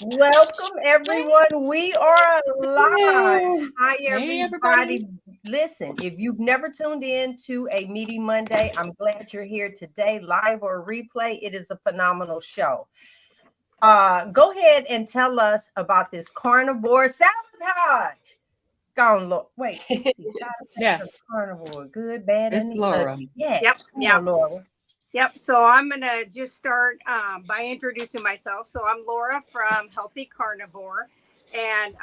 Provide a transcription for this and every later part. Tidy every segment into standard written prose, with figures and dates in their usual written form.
Welcome, everyone. We are live. Hello. Hi, Hey, everybody. everybody. Listen, if you've never tuned in to a Meaty Monday, I'm glad you're here today, live or replay. It is a phenomenal show. Go ahead and tell us about this carnivore sabotage. Go on, look. Wait, let me see. Side effects Yeah, of carnivore. Good, bad, and it's the Laura. ugly. Yep, Yes. Come yep, on, Laura. yep. So I'm gonna just start by introducing myself. So I'm Laura from Healthy Carnivore, and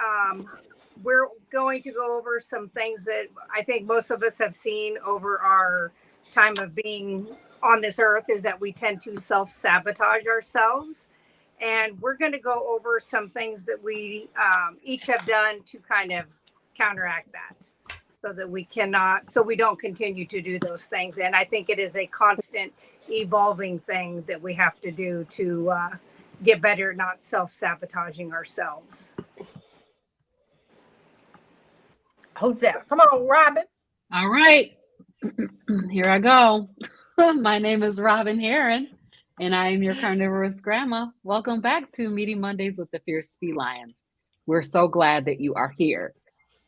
we're going to go over some things that I think most of us have seen over our time of being on this earth. Is that we tend to self-sabotage ourselves, and we're going to go over some things that we each have done to kind of counteract that, so that so we don't continue to do those things. And I think it is a constant evolving thing that we have to do to get better at not self-sabotaging ourselves. Who's that? Come on, Robyn. All right, here I go. My name is Robyn Heron, and I am your carnivorous grandma. Welcome back to Meaty Mondays with the Fierce FeLions. We're so glad that you are here.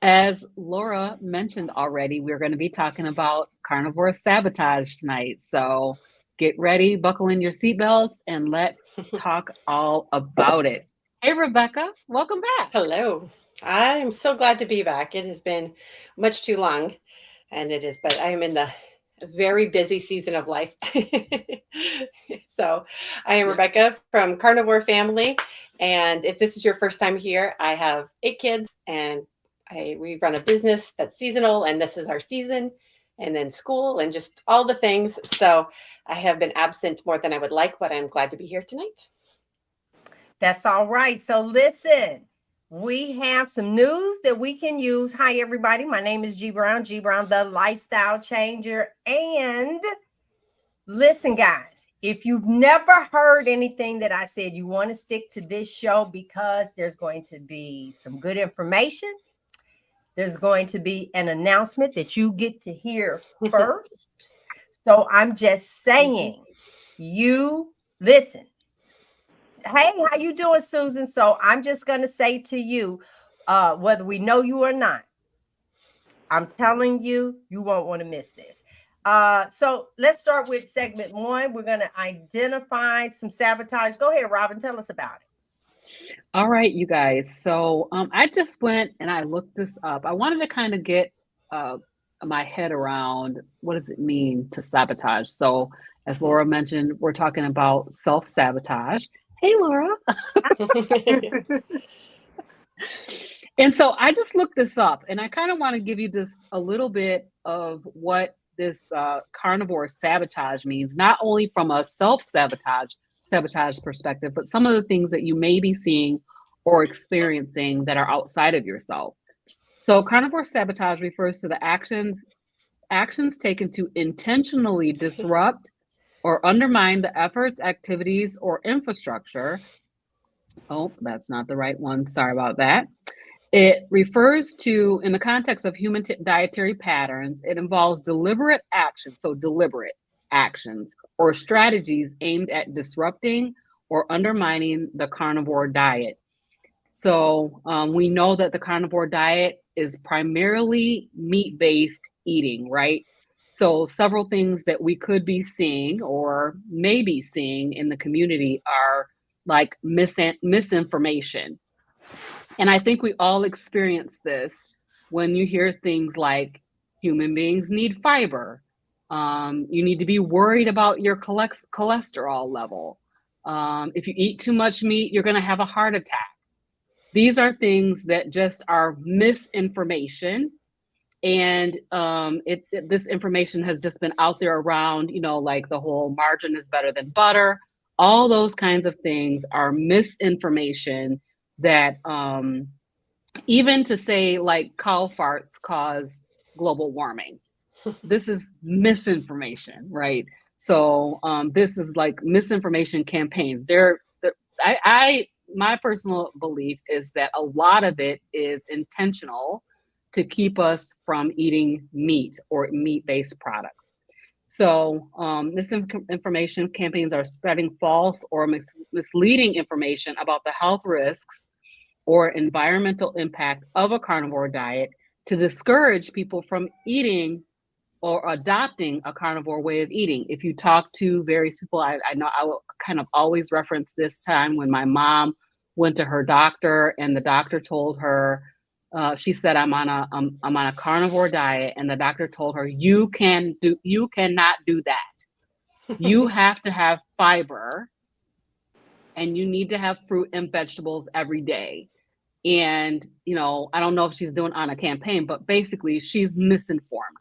As Laura mentioned already, we're going to be talking about carnivore sabotage tonight. So get ready, buckle in your seatbelts, and let's talk all about it. Hey, Rebecca, welcome back. Hello. I'm so glad to be back. It has been much too long, and it is, but I am in the very busy season of life. So I am Yeah. Rebecca from Carnivore Family. And if this is your first time here, I have 8 kids and we run a business that's seasonal, and this is our season, and then school and just all the things. So I have been absent more than I would like, but I'm glad to be here tonight. That's all right. So listen, we have some news that we can use. Hi, everybody. My name is G Brown, the lifestyle changer. And listen, guys, if you've never heard anything that I said, you want to stick to this show because there's going to be some good information. There's going to be an announcement that you get to hear first. So I'm just saying, you listen. Hey, how you doing, Susan? So I'm just going to say to you, whether we know you or not, I'm telling you, you won't want to miss this. So let's start with segment 1. We're going to identify some sabotage. Go ahead, Robyn, tell us about it. All right, you guys. So I just went and I looked this up. I wanted to kind of get my head around what does it mean to sabotage. So as Laura mentioned, we're talking about self-sabotage. Hey, Laura. And so I just looked this up, and I kind of want to give you just a little bit of what this carnivore sabotage means, not only from a sabotage perspective, but some of the things that you may be seeing or experiencing that are outside of yourself. So carnivore sabotage refers to the actions taken to intentionally disrupt or undermine the efforts, activities, or infrastructure. Oh, that's not the right one. Sorry about that. It refers to, in the context of human dietary patterns, it involves deliberate actions, so deliberate actions or strategies aimed at disrupting or undermining the carnivore diet. So we know that the carnivore diet is primarily meat-based eating, right? So several things that we could be seeing or may be seeing in the community are like misinformation. And I think we all experience this when you hear things like human beings need fiber. You need to be worried about your cholesterol level. If you eat too much meat, you're going to have a heart attack. These are things that just are misinformation. And this information has just been out there around, like the whole margarine is better than butter. All those kinds of things are misinformation that even to say like cow farts cause global warming. This is misinformation, right? So this is like misinformation campaigns. My personal belief is that a lot of it is intentional to keep us from eating meat or meat-based products. So information campaigns are spreading false or misleading information about the health risks or environmental impact of a carnivore diet to discourage people from eating or adopting a carnivore way of eating. If you talk to various people, I know I will kind of always reference this time when my mom went to her doctor and the doctor told her, she said, I'm on a carnivore diet, and the doctor told her, you cannot do that. You have to have fiber, and you need to have fruit and vegetables every day. And, I don't know if she's doing on a campaign, but basically she's misinformed.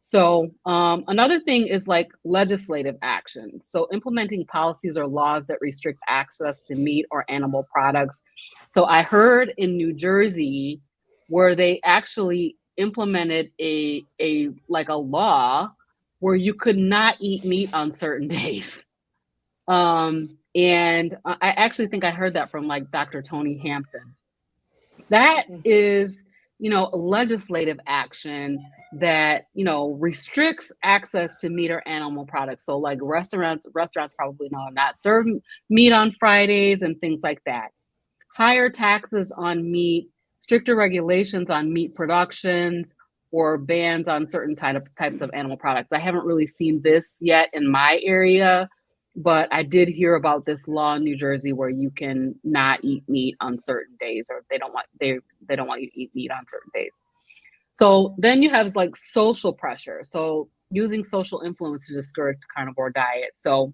So another thing is like legislative action. So implementing policies or laws that restrict access to meat or animal products. So I heard in New Jersey where they actually implemented a law where you could not eat meat on certain days. And I actually think I heard that from like Dr. Tony Hampton. That is, a legislative action that, restricts access to meat or animal products. So like restaurants probably not serve meat on Fridays and things like that. Higher taxes on meat, stricter regulations on meat productions, or bans on certain types of animal products. I haven't really seen this yet in my area, but I did hear about this law in New Jersey where you can not eat meat on certain days, or they don't want you to eat meat on certain days. So then you have like social pressure. So using social influence to discourage the carnivore diet. So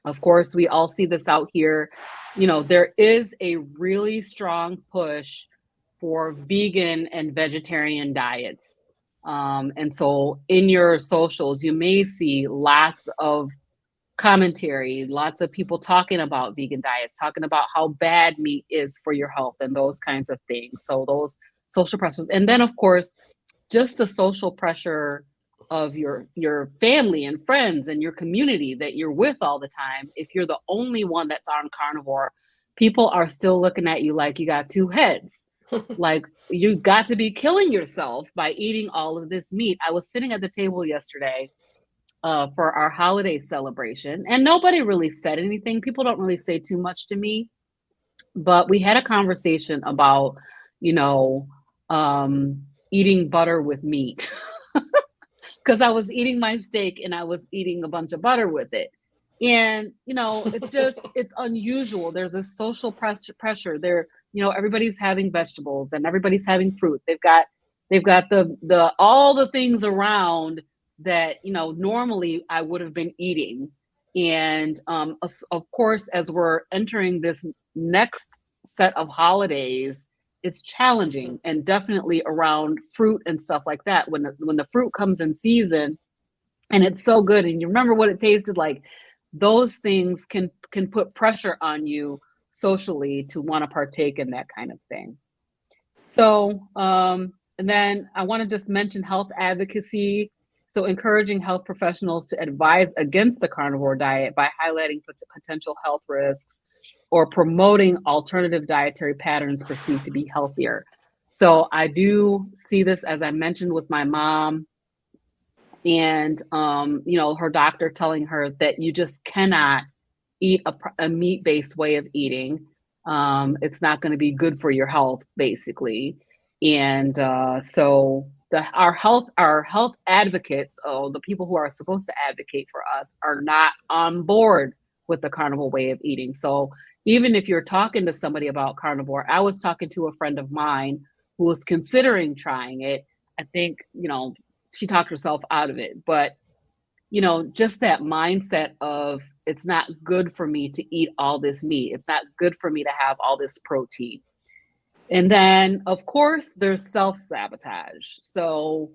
of course, we all see this out here. There is a really strong push for vegan and vegetarian diets. And so in your socials, you may see lots of commentary, lots of people talking about vegan diets, talking about how bad meat is for your health and those kinds of things. So those social pressures. And then, of course, just the social pressure of your family and friends and your community that you're with all the time. If you're the only one that's on carnivore, people are still looking at you like you got two heads. Like you got to be killing yourself by eating all of this meat. I was sitting at the table yesterday for our holiday celebration, and nobody really said anything. People don't really say too much to me, but we had a conversation about, eating butter with meat. Because I was eating my steak and I was eating a bunch of butter with it. And, it's unusual. There's a social pressure there. Everybody's having vegetables and everybody's having fruit. They've got the all the things around that, normally I would have been eating. And of course, as we're entering this next set of holidays, it's challenging, and definitely around fruit and stuff like that. When the fruit comes in season and it's so good and you remember what it tasted like, those things can put pressure on you socially to want to partake in that kind of thing. So, and then I want to just mention health advocacy. So encouraging health professionals to advise against the carnivore diet by highlighting potential health risks or promoting alternative dietary patterns perceived to be healthier. So I do see this, as I mentioned, with my mom, and her doctor telling her that you just cannot eat a meat-based way of eating. It's not going to be good for your health, basically. And so our health advocates, the people who are supposed to advocate for us, are not on board with the carnivore way of eating. So even if you're talking to somebody about carnivore, I was talking to a friend of mine who was considering trying it. I think, she talked herself out of it, but, just that mindset of it's not good for me to eat all this meat. It's not good for me to have all this protein. And then, of course, there's self-sabotage. So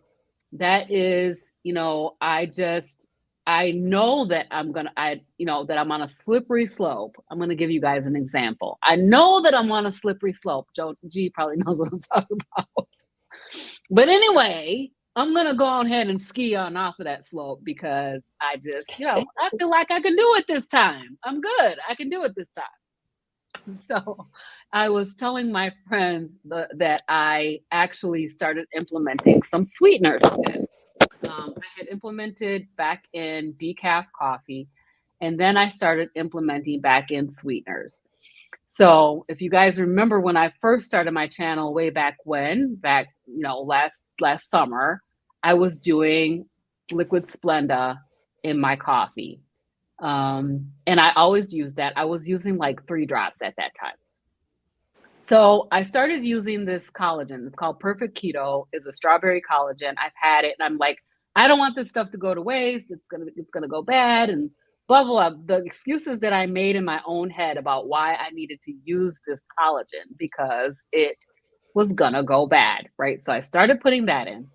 that is, I know that that I'm on a slippery slope. I'm going to give you guys an example. I know that I'm on a slippery slope. G probably knows what I'm talking about. But anyway, I'm going to go ahead and ski on off of that slope because I just, I feel like I can do it this time. I'm good. I can do it this time. So I was telling my friends that I actually started implementing some sweeteners. I had implemented back in decaf coffee, and then I started implementing back in sweeteners. So if you guys remember when I first started my channel way back last summer, I was doing liquid Splenda in my coffee. And I always used that. I was using like 3 drops at that time. So I started using this collagen. It's called Perfect Keto. It's a strawberry collagen. I've had it and I'm like, I don't want this stuff to go to waste. It's gonna go bad and blah blah blah. The excuses that I made in my own head about why I needed to use this collagen because it was gonna go bad, right? So I started putting that in.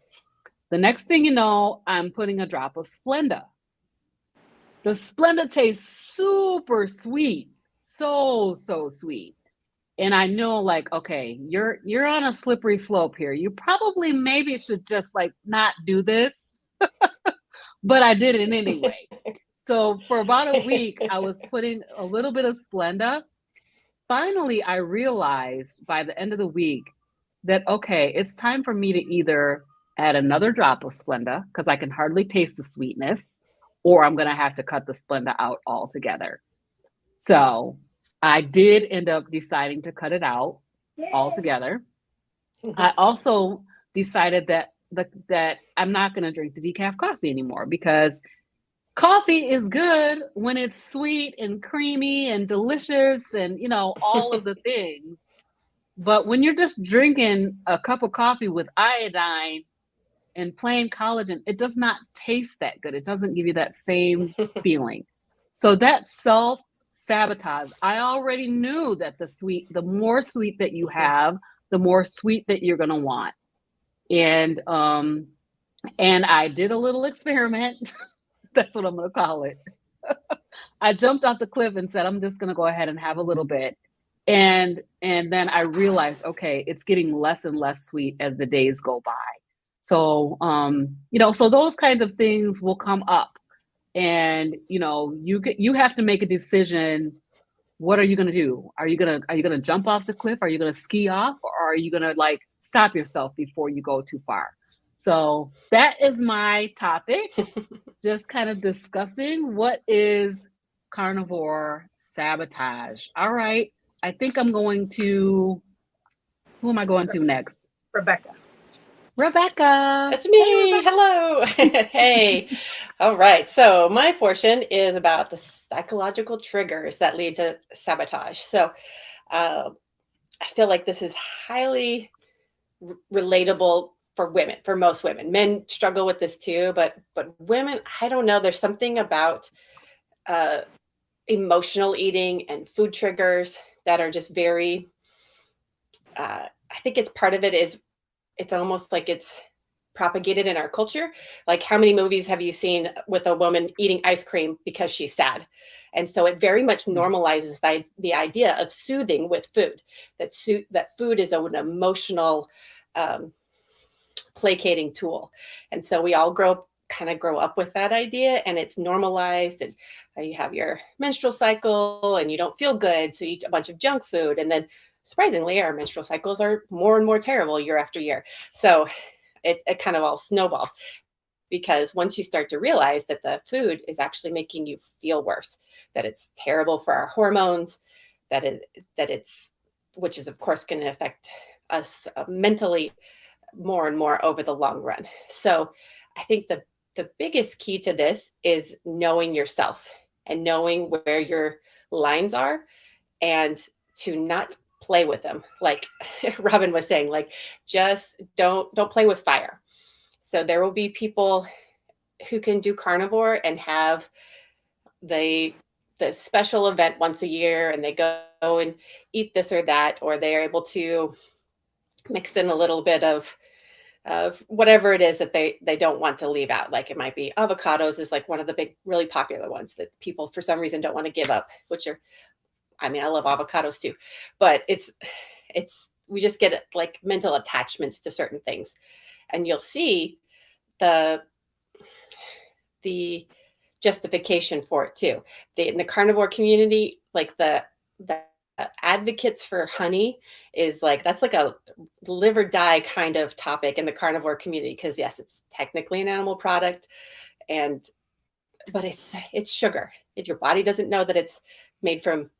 The next thing you know, I'm putting a drop of Splenda. The Splenda tastes super sweet, so sweet. And I know like, okay, you're on a slippery slope here. You probably maybe should just like not do this. But I did it anyway. So for about a week, I was putting a little bit of Splenda. Finally, I realized by the end of the week that, okay, it's time for me to either add another drop of Splenda because I can hardly taste the sweetness, or I'm going to have to cut the Splenda out altogether. So I did end up deciding to cut it out altogether. I also decided that I'm not going to drink the decaf coffee anymore because coffee is good when it's sweet and creamy and delicious and, you know, all of the things. But when you're just drinking a cup of coffee with iodine and plain collagen, it does not taste that good. It doesn't give you that same feeling. So that self-sabotage, I already knew that the more sweet that you have, the more sweet that you're going to want. And I did a little experiment. That's what I'm going to call it. I jumped off the cliff and said, I'm just going to go ahead and have a little bit. And then I realized, okay, it's getting less and less sweet as the days go by. So, so those kinds of things will come up and, you have to make a decision. What are you going to do? Are you going to jump off the cliff? Are you going to ski off, or are you going to like stop yourself before you go too far? So that is my topic. Just kind of discussing what is carnivore sabotage. All right. I think I'm going to, who am I going to next? Rebecca. That's me. Hey, Rebecca. Hello. Hey. All right. So my portion is about the psychological triggers that lead to sabotage. So I feel like this is highly relatable for women, for most women. Men struggle with this too, but women, I don't know. There's something about emotional eating and food triggers that are just very, I think it's part of it is it's almost like it's propagated in our culture. Like how many movies have you seen with a woman eating ice cream because she's sad? And so it very much normalizes the idea of soothing with food, that food is an emotional placating tool. And so we all grow up with that idea, and it's normalized, and you have your menstrual cycle and you don't feel good, so you eat a bunch of junk food, and then surprisingly our menstrual cycles are more and more terrible year after year. So it kind of all snowballs, because once you start to realize that the food is actually making you feel worse, that it's terrible for our hormones, which is of course going to affect us mentally more and more over the long run. So I think the biggest key to this is knowing yourself and knowing where your lines are, and to not play with them. Like Robyn was saying, like, just don't play with fire. So there will be people who can do carnivore and have the special event once a year, and they go and eat this or that, or they're able to mix in a little bit of whatever it is that they don't want to leave out. Like it might be avocados is like one of the big, really popular ones that people for some reason don't want to give up, which are, I mean, I love avocados too, but we just get like mental attachments to certain things. And you'll see the justification for it too. In the carnivore community, like the advocates for honey is like, that's like a live or die kind of topic in the carnivore community, because yes, it's technically an animal product, but it's sugar. If your body doesn't know that it's made from,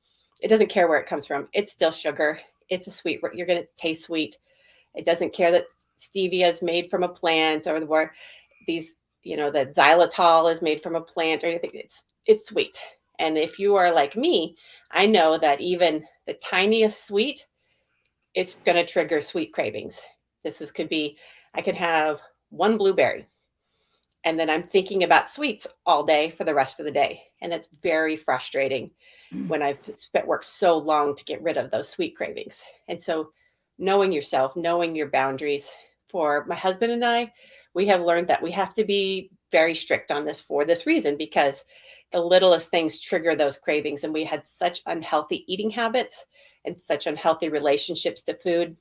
it doesn't care where it comes from, it's still sugar. It's a sweet, you're going to taste sweet. It doesn't care that stevia is made from a plant, or where these, that xylitol is made from a plant or anything. It's sweet. And if you are like me, I know that even the tiniest sweet, it's going to trigger sweet cravings. Could be, I can have one blueberry, and then I'm thinking about sweets all day for the rest of the day. And that's very frustrating when I've worked so long to get rid of those sweet cravings. And so knowing yourself, knowing your boundaries. For my husband and I, we have learned that we have to be very strict on this for this reason, because the littlest things trigger those cravings. And we had such unhealthy eating habits and such unhealthy relationships to food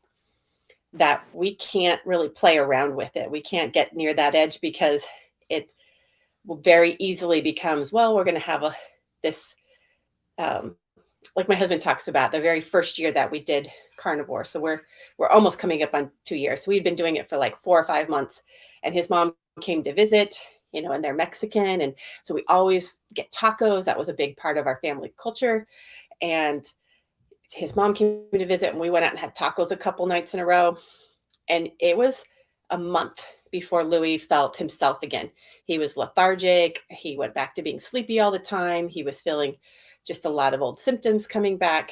that we can't really play around with it. We can't get near that edge, because it very easily becomes, well, we're going to have this, like my husband talks about, the very first year that we did carnivore. So we're almost coming up on 2 years. So we'd been doing it for like 4 or 5 months, and his mom came to visit, and they're Mexican. And so we always get tacos. That was a big part of our family culture. And his mom came to visit, and we went out and had tacos a couple nights in a row. And it was a month before Louis felt himself again. He was lethargic. He went back to being sleepy all the time. He was feeling just a lot of old symptoms coming back.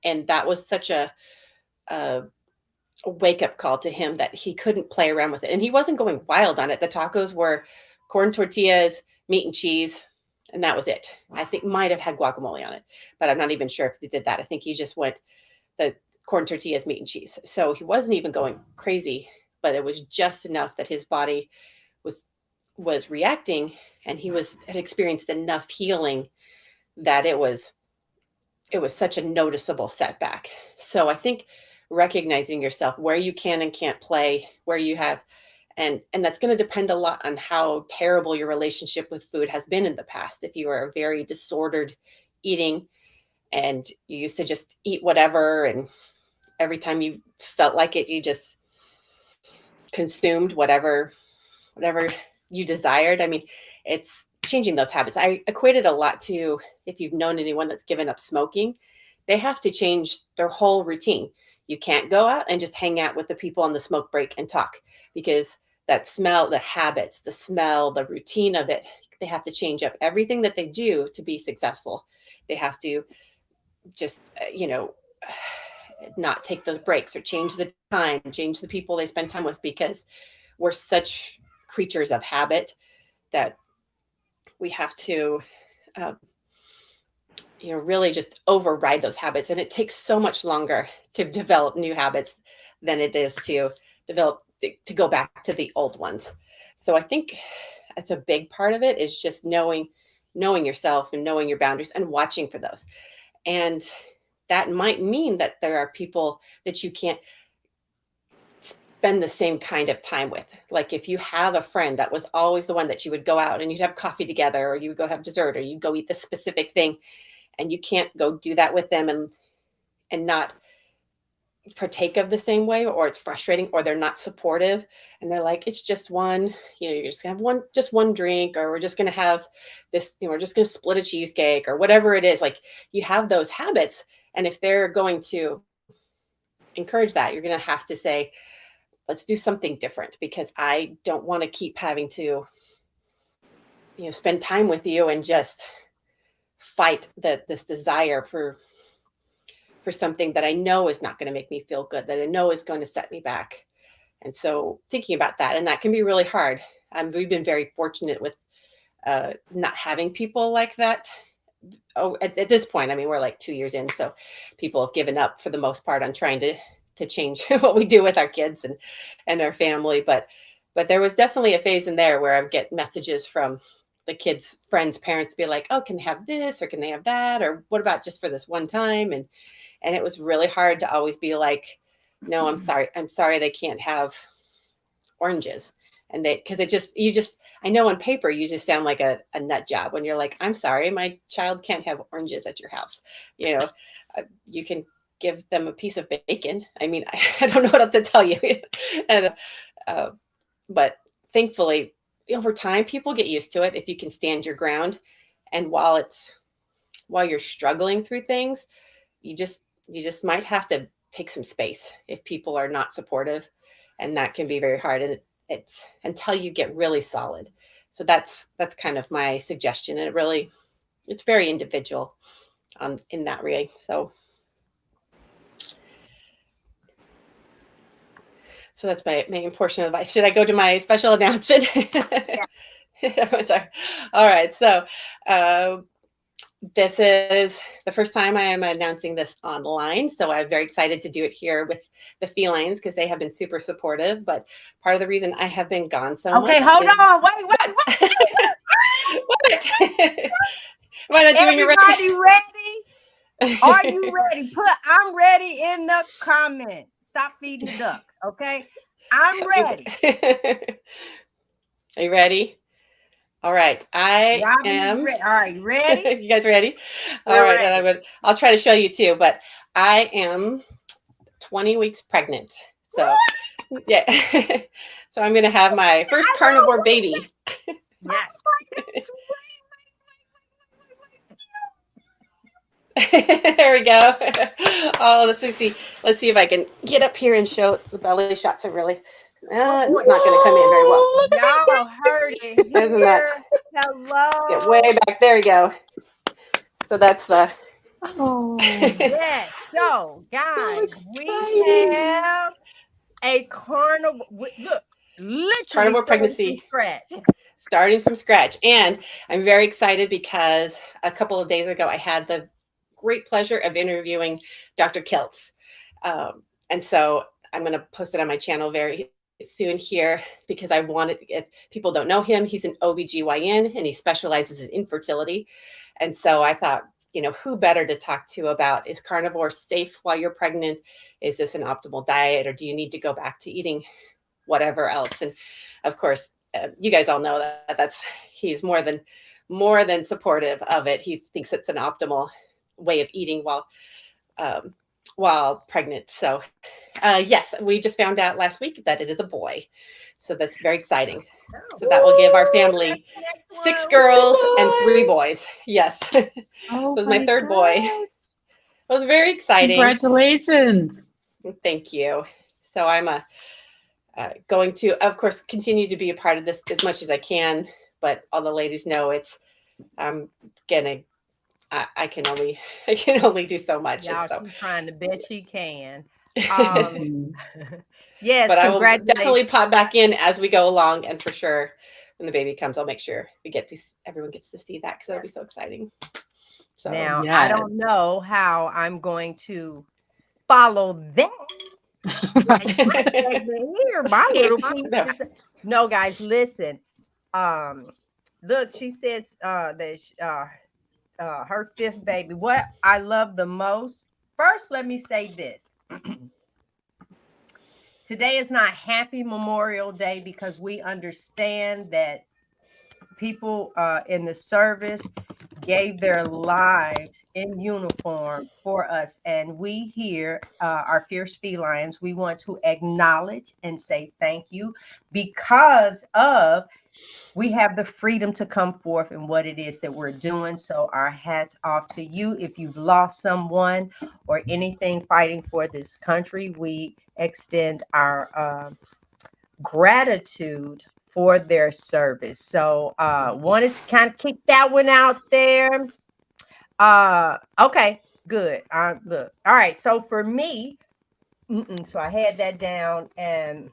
And that was such a wake-up call to him that he couldn't play around with it. And he wasn't going wild on it. The tacos were corn tortillas, meat and cheese, and that was it. I think might have had guacamole on it, but I'm not even sure if they did that. I think he just went the corn tortillas, meat and cheese. So he wasn't even going crazy, but it was just enough that his body was reacting, and he had experienced enough healing that it was such a noticeable setback. So I think recognizing yourself, where you can and can't play, where you have, and that's going to depend a lot on how terrible your relationship with food has been in the past. If you are a very disordered eating, and you used to just eat whatever, and every time you felt like it, you just consumed whatever you desired. I mean, it's changing those habits. I equate it a lot to, if you've known anyone that's given up smoking, they have to change their whole routine. You can't go out and just hang out with the people on the smoke break and talk, because that smell, the habits, the smell, the routine of it, they have to change up everything that they do to be successful. They have to just, not take those breaks, or change the time, change the people they spend time with, because we're such creatures of habit that we have to, really just override those habits. And it takes so much longer to develop new habits than it is to go back to the old ones. So I think that's a big part of it, is just knowing yourself and knowing your boundaries and watching for those. And that might mean that there are people that you can't spend the same kind of time with. Like if you have a friend that was always the one that you would go out and you'd have coffee together, or you would go have dessert, or you'd go eat this specific thing, and you can't go do that with them and not partake of the same way, or it's frustrating, or they're not supportive, and they're like, it's just one, you're just gonna have just one drink, or we're just gonna have this, we're just gonna split a cheesecake, or whatever it is. Like, you have those habits, and if they're going to encourage that, you're gonna have to say, let's do something different, because I don't want to keep having to spend time with you and just fight this desire for something that I know is not going to make me feel good, that I know is going to set me back. And so thinking about that, and that can be really hard. We've been very fortunate with not having people like that. Oh, at this point, I mean, we're like 2 years in, so people have given up for the most part on trying to change what we do with our kids and our family. But there was definitely a phase in there where I would get messages from the kids' friends' parents be like, oh, can they have this, or can they have that? Or what about just for this one time? And it was really hard to always be like, no, I'm sorry, they can't have oranges. And because I know on paper, you just sound like a nut job when you're like, I'm sorry, my child can't have oranges at your house. you can give them a piece of bacon. I mean, I don't know what else to tell you. And, but thankfully, over time, people get used to it if you can stand your ground. And while you're struggling through things, you just might have to take some space if people are not supportive, and that can be very hard. And it's until you get really solid. So that's kind of my suggestion, and it's very individual in that way. So that's my main portion of advice. Should I go to my special announcement? Yeah. All right. So this is the first time I am announcing this online. So I'm very excited to do it here with the FeLions because they have been super supportive. But part of the reason I have been gone so much. Okay, hold on. Wait. What? Am I not doing it right? Everybody ready? Are you ready? Put "I'm ready" in the comment. Stop feeding the ducks, okay? I'm ready. Are you ready? All right. I am. All right, you ready? You guys ready? We're All right. ready. And I'll try to show you too, but I am 20 weeks pregnant. So yeah. So I'm going to have my first carnivore baby. Yes. There we go. Oh, let's see if I can get up here and show the belly shots. It's not going to come in very well. Y'all heard it Isn't that? Hello. Get way back. There we go. So that's the. Oh, Yes. So, guys, we have a carnivore. Look, literally Carnivore pregnancy. Starting from scratch. And I'm very excited because a couple of days ago, I had the great pleasure of interviewing Dr. Kiltz. And so I'm going to post it on my channel very soon here because I wanted, if people don't know him, he's an OBGYN and he specializes in infertility. And so I thought, who better to talk to about, is carnivore safe while you're pregnant? Is this an optimal diet, or do you need to go back to eating whatever else? And of course, you guys all know that he's more than supportive of it. He thinks it's an optimal way of eating while pregnant. So yes, we just found out last week that it is a boy. So that's very exciting. So that will give our family 6 girls and 3 boys. Yes. oh, This is my third boy. It was very exciting. Congratulations. Thank you. So I'm going to, of course, continue to be a part of this as much as I can, but all the ladies know I can only do so much. Y'all, so she's trying to bet she can. Yes, but I will definitely pop back in as we go along, and for sure when the baby comes, I'll make sure everyone gets to see that because it'll be so exciting. So now yes. I don't know how I'm going to follow that. Here, my little piece. No, guys, listen. Look, she says that her 5th baby. What I love the most. First, let me say this. Today is not Happy Memorial Day because we understand that people in the service gave their lives in uniform for us. And we here, our Fierce FeLions, we want to acknowledge and say thank you because we have the freedom to come forth in what it is that we're doing. So our hats off to you. If you've lost someone or anything fighting for this country, we extend our gratitude for their service. So wanted to kind of kick that one out there. Okay, good. Look, all right. So for me, so I had that down, and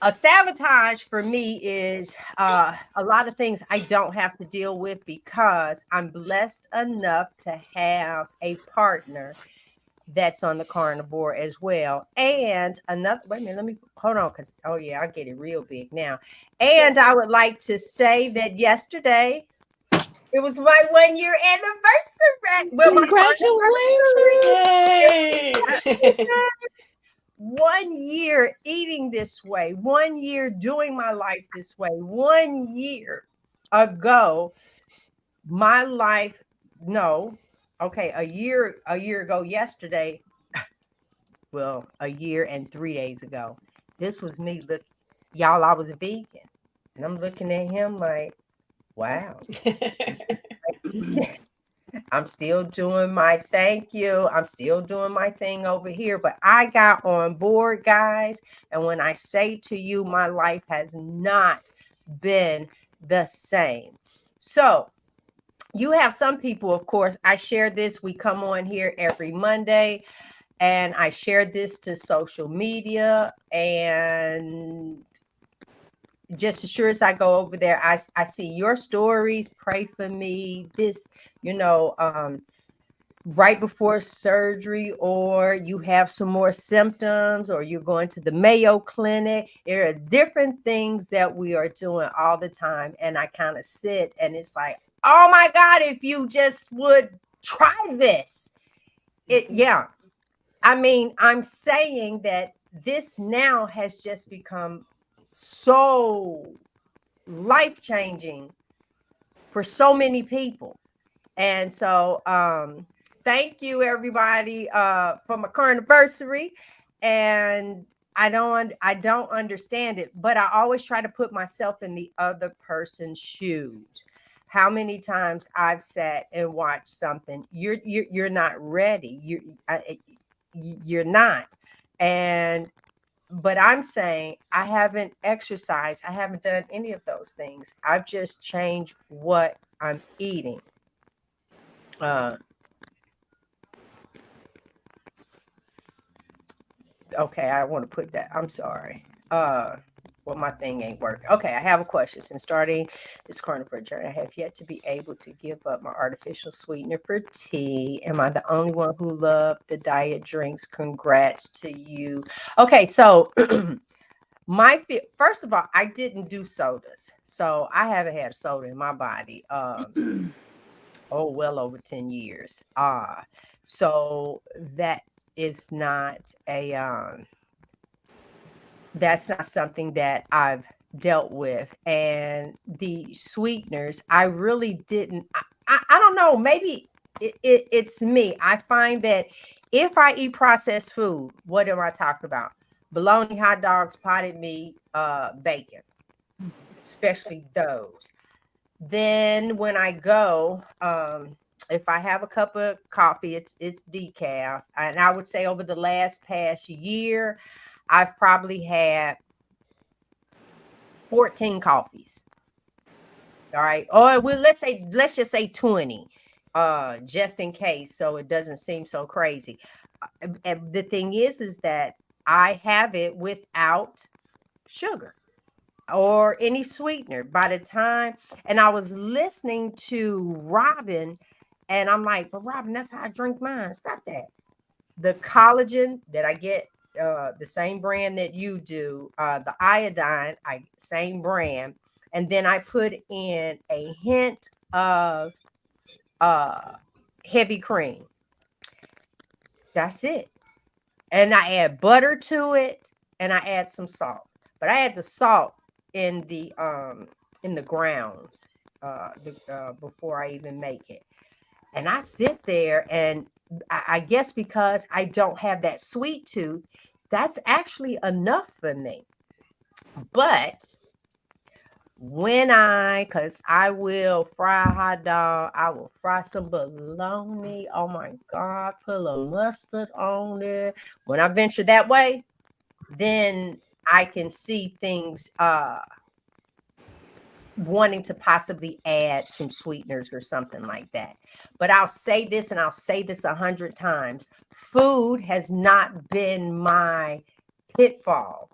a sabotage for me is a lot of things I don't have to deal with because I'm blessed enough to have a partner that's on the carnivore as well. And another, wait a minute, let me hold on, because oh yeah, I'll get it real big now. And I would like to say that yesterday it was my 1-year anniversary. Well, Congratulations. 1 year eating this way, 1 year doing my life this way. 1 year ago, my life, no, Okay, a year ago yesterday, well, a year and 3 days ago, this was me. Look, y'all, I was vegan, and I'm looking at him like, wow. I'm still doing my thank you. I'm still doing my thing over here, but I got on board, guys. And when I say to you, my life has not been the same. So, you have some people, of course, I share this. We come on here every Monday and I share this to social media, and just as sure as I go over there, I see your stories. Pray for me. This, right before surgery, or you have some more symptoms, or you're going to the Mayo Clinic. There are different things that we are doing all the time. And I kind of sit and it's like, oh my God, if you just would try this. Yeah. I mean, I'm saying that this now has just become so life-changing for so many people. And so thank you everybody for my current anniversary. And I don't understand it, but I always try to put myself in the other person's shoes. How many times I've sat and watched something, you're not ready. You're not. And but I'm saying I haven't exercised. I haven't done any of those things. I've just changed what I'm eating. Okay, I want to put that. I'm sorry. Well, my thing ain't working. Okay, I have a question. Since starting this carnivore journey, I have yet to be able to give up my artificial sweetener for tea. Am I the only one who loved the diet drinks? Congrats to you. Okay, so first of all, I didn't do sodas, so I haven't had a soda in my body. Well over 10 years. So that is not that's not something that I've dealt with. And the sweeteners, I really didn't. I don't know. Maybe it's me. I find that if I eat processed food, what am I talking about? Bologna, hot dogs, potted meat, bacon, especially those. Then when I go, if I have a cup of coffee, it's decaf. And I would say over the past year, I've probably had 14 coffees. All right. Or well, let's just say 20, just in case, so it doesn't seem so crazy. And the thing is that I have it without sugar or any sweetener by the time. And I was listening to Robyn, and I'm like, but Robyn, that's how I drink mine. Stop that. The collagen that I get, the same brand that you do, the iodine, same brand. And then I put in a hint of heavy cream. That's it. And I add butter to it, and I add some salt. But I add the salt in the grounds before I even make it. And I sit there, and I guess because I don't have that sweet tooth, that's actually enough for me. But because I will fry a hot dog, I will fry some bologna. Oh my God, put a little mustard on it. When I venture that way, then I can see things wanting to possibly add some sweeteners or something like that. But I'll say this, and I'll say this 100 times. Food has not been my pitfall.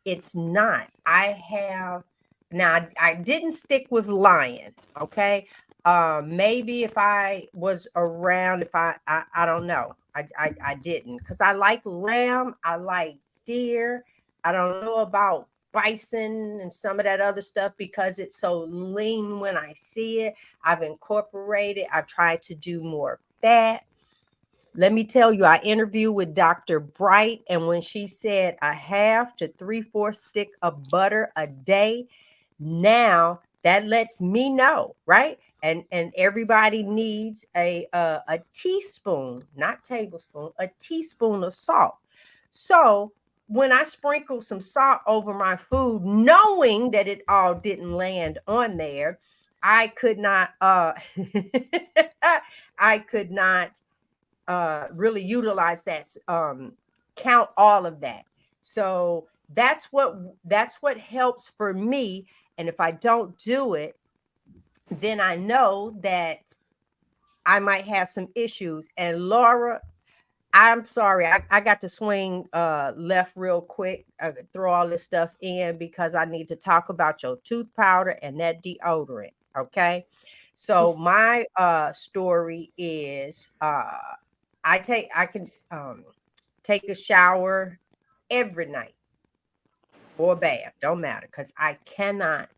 It's not. I didn't stick with lion. Okay. Maybe if I was around, if I don't know. I didn't, because I like lamb. I like deer. I don't know about bison and some of that other stuff because it's so lean when I see it. I've incorporated, I've tried to do more fat. Let me tell you, I interviewed with Dr. Bright, and when she said a half to 3/4 stick of butter a day, now that lets me know, right? and everybody needs a teaspoon, not tablespoon, a teaspoon of salt. So when I sprinkle some salt over my food, knowing that it all didn't land on there, I could not I could not really utilize that, count all of that. So that's what helps for me. And if I don't do it, then I know that I might have some issues. And Laura, I'm sorry, I got to swing left real quick, throw all this stuff in because I need to talk about your tooth powder and that deodorant. Okay. So my story is I can take a shower every night or a bath, don't matter, because I cannot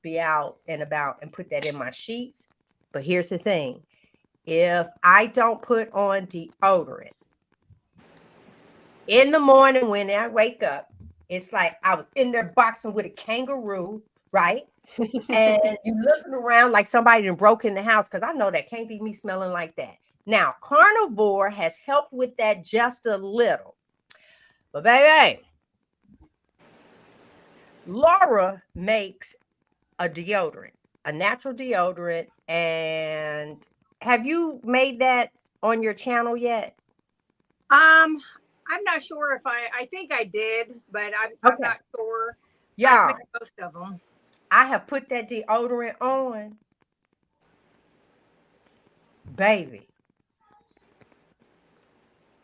be out and about and put that in my sheets. But here's the thing. If I don't put on deodorant in the morning when I wake up, it's like I was in there boxing with a kangaroo, right? And you looking around like somebody done broke in the house, because I know that can't be me smelling like that. Now, Carnivore has helped with that just a little. But baby, Laura makes a deodorant, a natural deodorant. And have you made that on your channel yet? I'm not sure if I think I did, but I'm Okay. not sure. Yeah, I've made most of them. I have put that deodorant on, baby.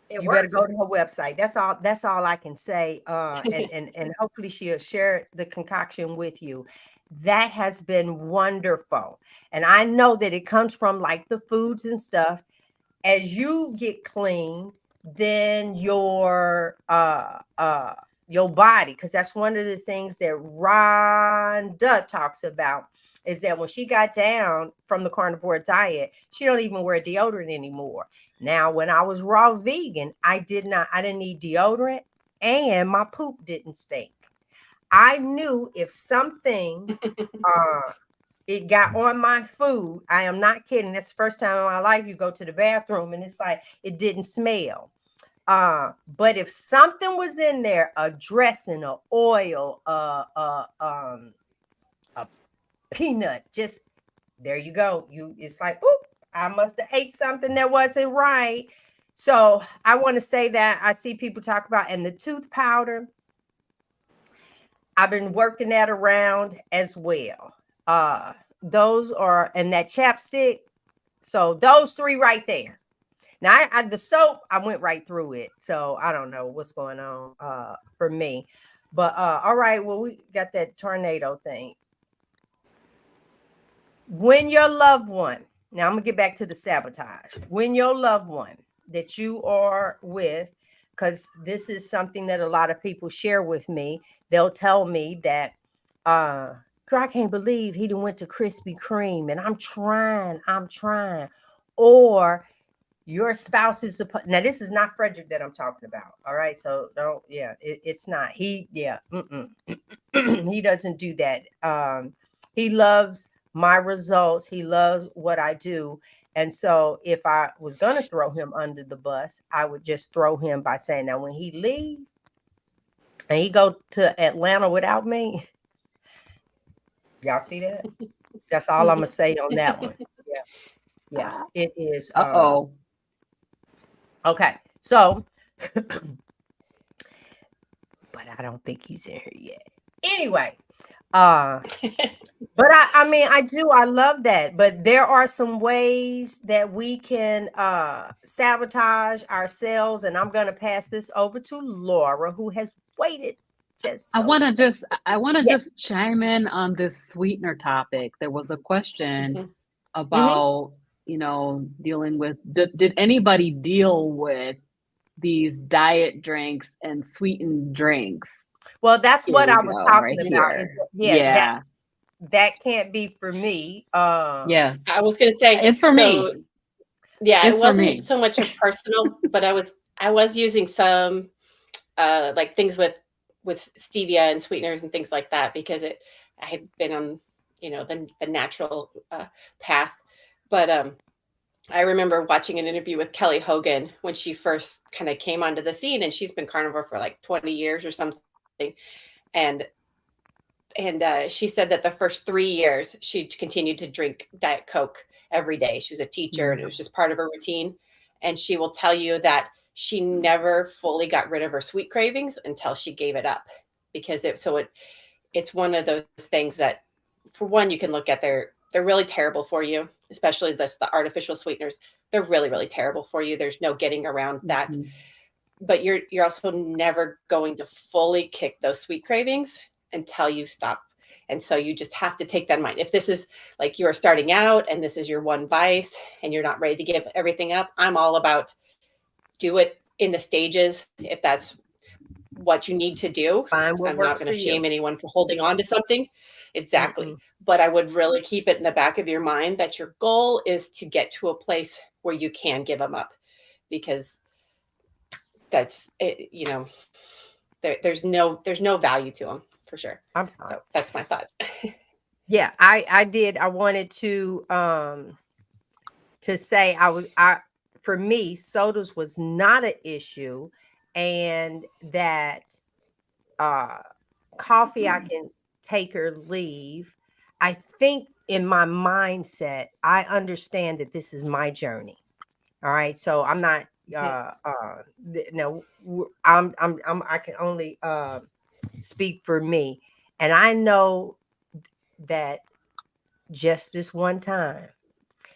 It You works. better go to her website. That's all I can say. And hopefully she'll share the concoction with you. That has been wonderful. And I know that it comes from like the foods and stuff. As you get clean, then your body, because that's one of the things that Rhonda talks about, is that when she got down from the carnivore diet, she don't even wear deodorant anymore. Now, when I was raw vegan, I didn't need deodorant, and my poop didn't stink. I knew if something it got on my food, I am not kidding. That's the first time in my life you go to the bathroom and it's like it didn't smell. But if something was in there, a dressing, a oil, a peanut, just there you go. It's like, oop, I must have ate something that wasn't right. So I want to say that I see people talk about, and the tooth powder, I've been working that around as well. Those are, and that chapstick. So those three right there. Now the soap, I went right through it. So I don't know what's going on for me. But all right, well, we got that tornado thing. When your loved one, now I'm gonna get back to the sabotage. When your loved one that you are with, because this is something that a lot of people share with me, they'll tell me that girl, I can't believe he done went to Krispy Kreme and I'm trying. Or your spouse is supposed, now this is not Frederick that I'm talking about. All right. So don't, it's not. He doesn't do that. He loves my results. He loves what I do. And so if I was going to throw him under the bus, I would just throw him by saying, now when he leaves and he go to Atlanta without me, y'all see that? That's all I'm going to say on that one. Yeah, it is. Okay, so, but I don't think he's in here yet. Anyway, but I mean, I love that. But there are some ways that we can sabotage ourselves, and I'm going to pass this over to Laura, who has waited. I want to just chime in on this sweetener topic. There was a question about, dealing with, did anybody deal with these diet drinks and sweetened drinks? Well, that's what I was talking about. That can't be for me. Yes, I was going to say it's for me. Yeah, it wasn't so much a personal, but I was using some like things with stevia and sweeteners and things like that, because I had been on the natural path. But I remember watching an interview with Kelly Hogan when she first kind of came onto the scene, and she's been carnivore for like 20 years or something. And she said that the first 3 years she continued to drink Diet Coke every day. She was a teacher, and it was just part of her routine. And she will tell you that she never fully got rid of her sweet cravings until she gave it up, because it's one of those things that, for one, you can look at they're really terrible for you, especially the artificial sweeteners. They're really, really terrible for you. There's no getting around that. Mhm. But you're also never going to fully kick those sweet cravings until you stop. And so you just have to take that in mind. If this is like you're starting out and this is your one vice and you're not ready to give everything up, I'm all about do it in the stages if that's what you need to do. Find what I'm not works going to for shame you. anyone for holding on to something. Exactly. Mm-mm. But I would really keep it in the back of your mind that your goal is to get to a place where you can give them up, because that's it, there's no value to them for sure. I'm sorry. So that's my thoughts. Yeah, I wanted to say for me, sodas was not an issue, and that coffee I can take or leave. I think in my mindset, I understand that this is my journey. All right, so I'm not no, I can only speak for me, and I know that just this one time.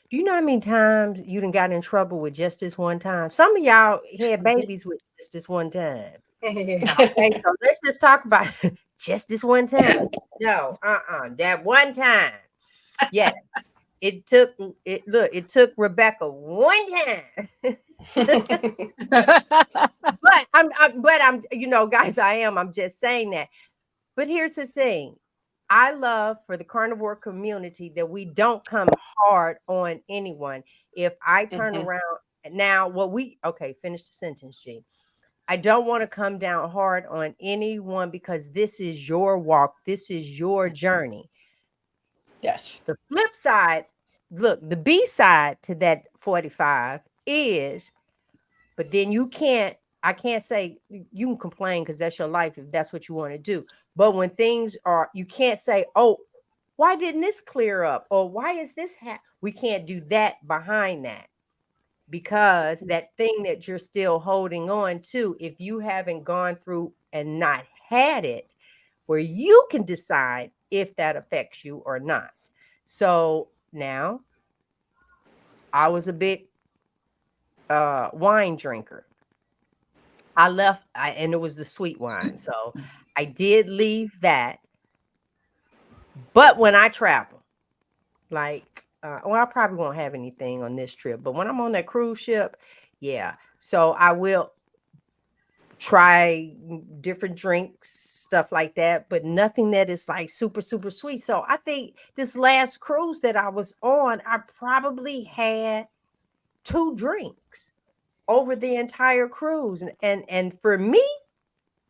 Do you know how many times you done got in trouble with just this one time? Some of y'all had babies with just this one time. Yeah. Okay, so let's just talk about just this one time. No, that one time. Yes, it took it. Look, it took Rebecca one time. But I'm, guys, I'm just saying that. But here's the thing. I love for the carnivore community that we don't come hard on anyone. If I turn around now, finish the sentence, G. I don't want to come down hard on anyone because this is your walk. This is your journey. Yes. The flip side, look, the B side to that 45 is, but then I can't say you can complain because that's your life if that's what you want to do. But when things are, you can't say, oh, why didn't this clear up? Or why is this we can't do that behind that, because that thing that you're still holding on to, if you haven't gone through and not had it, where you can decide if that affects you or not. So now I was a big wine drinker. I left, and it was the sweet wine. So I did leave that. But when I travel, like, I probably won't have anything on this trip, but when I'm on that cruise ship, yeah. So I will try different drinks, stuff like that, but nothing that is like super, super sweet. So I think this last cruise that I was on, I probably had 2 drinks over the entire cruise. And for me,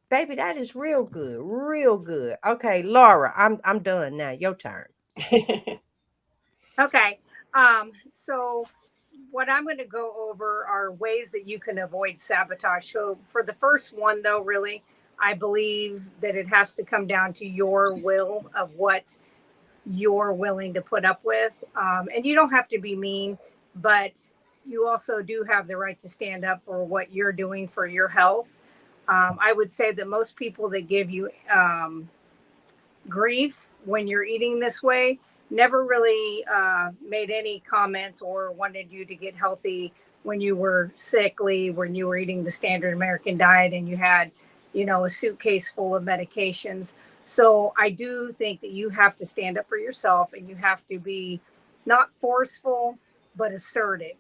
baby, that is real good, real good. Okay, Laura, I'm done now. Your turn. Okay. So what I'm going to go over are ways that you can avoid sabotage. So for the first one, though, really, I believe that it has to come down to your will of what you're willing to put up with. And you don't have to be mean, but you also do have the right to stand up for what you're doing for your health. I would say that most people that give you grief when you're eating this way never really made any comments or wanted you to get healthy when you were sickly, when you were eating the standard American diet and you had, a suitcase full of medications. So I do think that you have to stand up for yourself, and you have to be not forceful, but assertive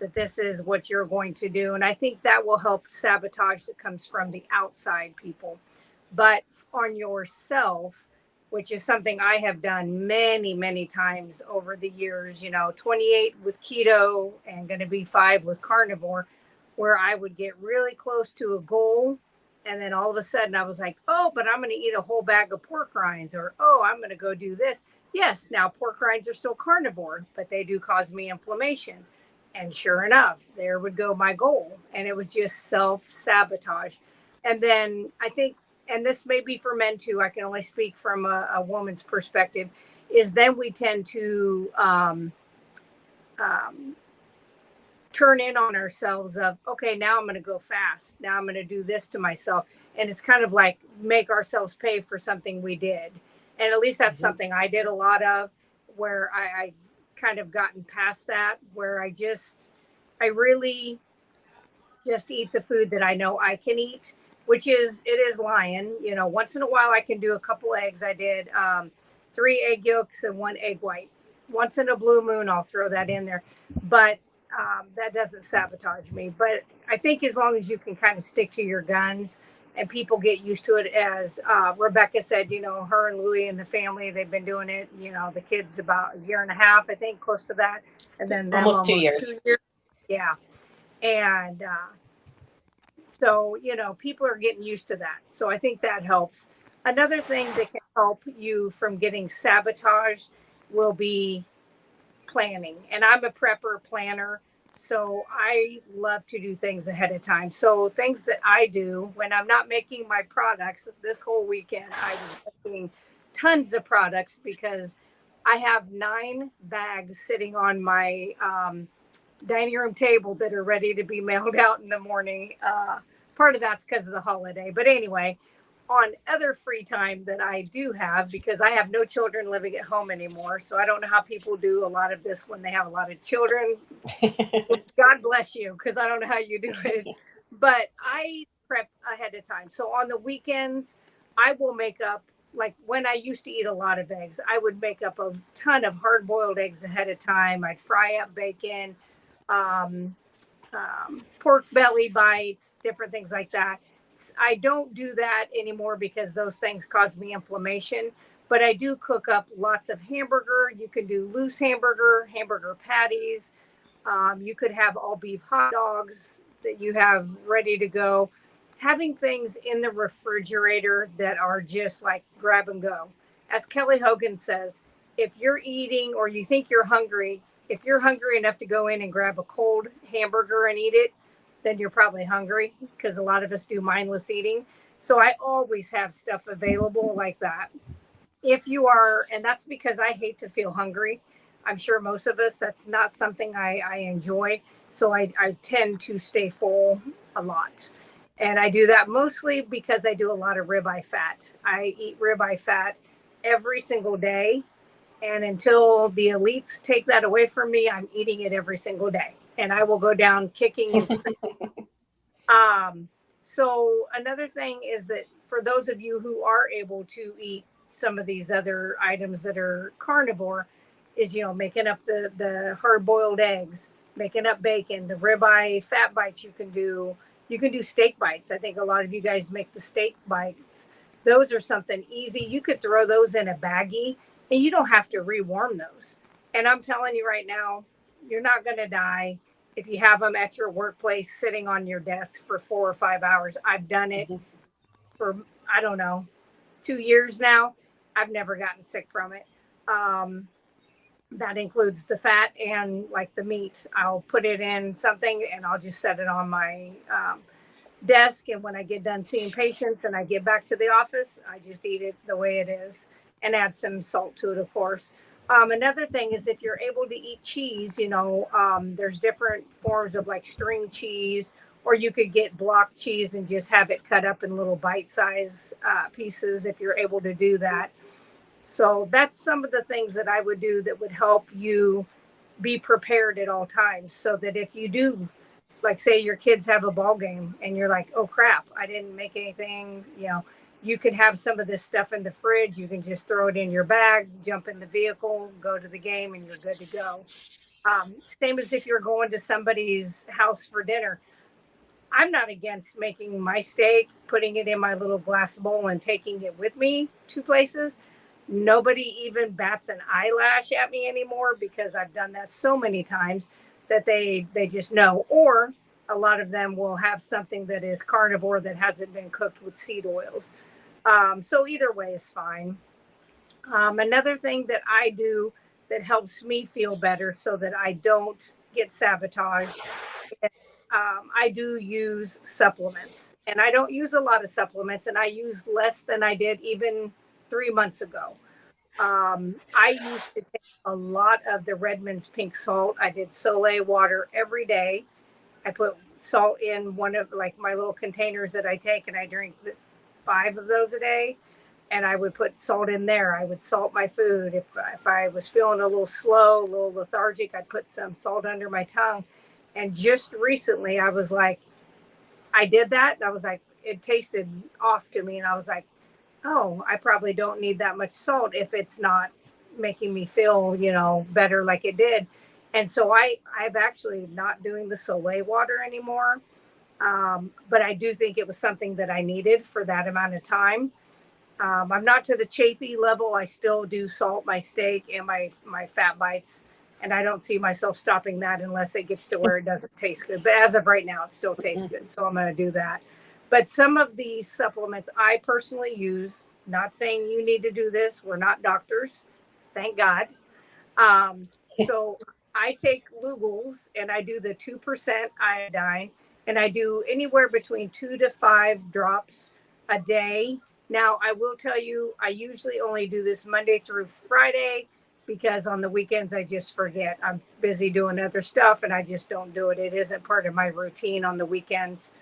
that this is what you're going to do. And I think that will help sabotage that comes from the outside people. But on yourself, which is something I have done many, many times over the years, 28 with keto and going to be 5 with carnivore, where I would get really close to a goal. And then all of a sudden I was like, oh, but I'm going to eat a whole bag of pork rinds, or, oh, I'm going to go do this. Yes, now pork rinds are still carnivore, but they do cause me inflammation. And sure enough, there would go my goal. And it was just self-sabotage. And then I think, and this may be for men too, I can only speak from a woman's perspective, is then we tend to um, turn in on ourselves of, okay, now I'm going to go fast. Now I'm going to do this to myself. And it's kind of like make ourselves pay for something we did. And at least that's something I did a lot of, where I've kind of gotten past that, where I really just eat the food that I know I can eat, it is lying. You know, once in a while I can do a couple eggs. I did 3 egg yolks and 1 egg white. Once in a blue moon, I'll throw that in there. But that doesn't sabotage me. But I think as long as you can kind of stick to your guns and people get used to it, as Rebecca said, you know, her and Louie and the family, they've been doing it, you know, the kids about 1.5 years, I think, close to that. And then them almost 2 years. 2 years. Yeah. And so, you know, people are getting used to that. So I think that helps. Another thing that can help you from getting sabotaged will be planning. And I'm a prepper planner. So I love to do things ahead of time. So things that I do when I'm not making my products, this whole weekend, I was making tons of products because I have 9 bags sitting on my dining room table that are ready to be mailed out in the morning. Part of that's because of the holiday. But anyway, on other free time that I do have, because I have no children living at home anymore. So I don't know how people do a lot of this when they have a lot of children. God bless you, because I don't know how you do it. But I prep ahead of time. So on the weekends, I will make up, like when I used to eat a lot of eggs, I would make up a ton of hard boiled eggs ahead of time. I'd fry up bacon, pork belly bites, different things like that. I don't do that anymore because those things cause me inflammation. But I do cook up lots of hamburger. You can do loose hamburger patties. You could have all beef hot dogs that you have ready to go. Having things in the refrigerator that are just like grab and go. As Kelly Hogan says, if you're eating or you think you're hungry, if you're hungry enough to go in and grab a cold hamburger and eat it, then you're probably hungry, because a lot of us do mindless eating. So I always have stuff available like that. If you are, and that's because I hate to feel hungry. I'm sure most of us, that's not something I enjoy. So I tend to stay full a lot. And I do that mostly because I do a lot of ribeye fat. I eat ribeye fat every single day. And until the elites take that away from me, I'm eating it every single day. And I will go down kicking and screaming. So another thing is that for those of you who are able to eat some of these other items that are carnivore, is, you know, making up the hard boiled eggs, making up bacon, the ribeye fat bites. You can do steak bites. I think a lot of you guys make the steak bites. Those are something easy. You could throw those in a baggie and you don't have to rewarm those. And I'm telling you right now, you're not going to die if you have them at your workplace sitting on your desk for 4 or 5 hours. I've done it for, I don't know, 2 years now. I've never gotten sick from it. That includes the fat and like the meat. I'll put it in something and I'll just set it on my desk. And when I get done seeing patients and I get back to the office, I just eat it the way it is and add some salt to it, of course. Another thing is if you're able to eat cheese, you know, there's different forms of like string cheese, or you could get block cheese and just have it cut up in little bite-sized pieces if you're able to do that. So that's some of the things that I would do that would help you be prepared at all times, so that if you do, like say your kids have a ball game and you're like, oh crap, I didn't make anything, you know, you can have some of this stuff in the fridge. You can just throw it in your bag, jump in the vehicle, go to the game, and you're good to go. Same as if you're going to somebody's house for dinner. I'm not against making my steak, putting it in my little glass bowl and taking it with me to places. Nobody even bats an eyelash at me anymore because I've done that so many times that they just know. Or a lot of them will have something that is carnivore that hasn't been cooked with seed oils. So either way is fine. Another thing that I do that helps me feel better so that I don't get sabotaged, I do use supplements, and I don't use a lot of supplements, and I use less than I did even 3 months ago. I used to take a lot of the Redmond's pink salt. I did Soleil water every day. I put salt in one of like my little containers that I take, and I drink 5 of those a day. And I would put salt in there. I would salt my food. If I was feeling a little slow, a little lethargic, I'd put some salt under my tongue. And just recently, I was like, I did that, and I was like, it tasted off to me, and I was like, oh, I probably don't need that much salt if it's not making me feel, better like it did. And so I've actually not doing the Soleil water anymore. But I do think it was something that I needed for that amount of time. I'm not to the chafy level. I still do salt my steak and my fat bites. And I don't see myself stopping that unless it gets to where it doesn't taste good. But as of right now, it still tastes good. So I'm going to do that. But some of these supplements I personally use, not saying you need to do this. We're not doctors, thank God. So I take Lugol's, and I do the 2% iodine, and I do anywhere between 2 to 5 drops a day. Now, I will tell you, I usually only do this Monday through Friday, because on the weekends I just forget. I'm busy doing other stuff, and I just don't do it. It isn't part of my routine on the weekends.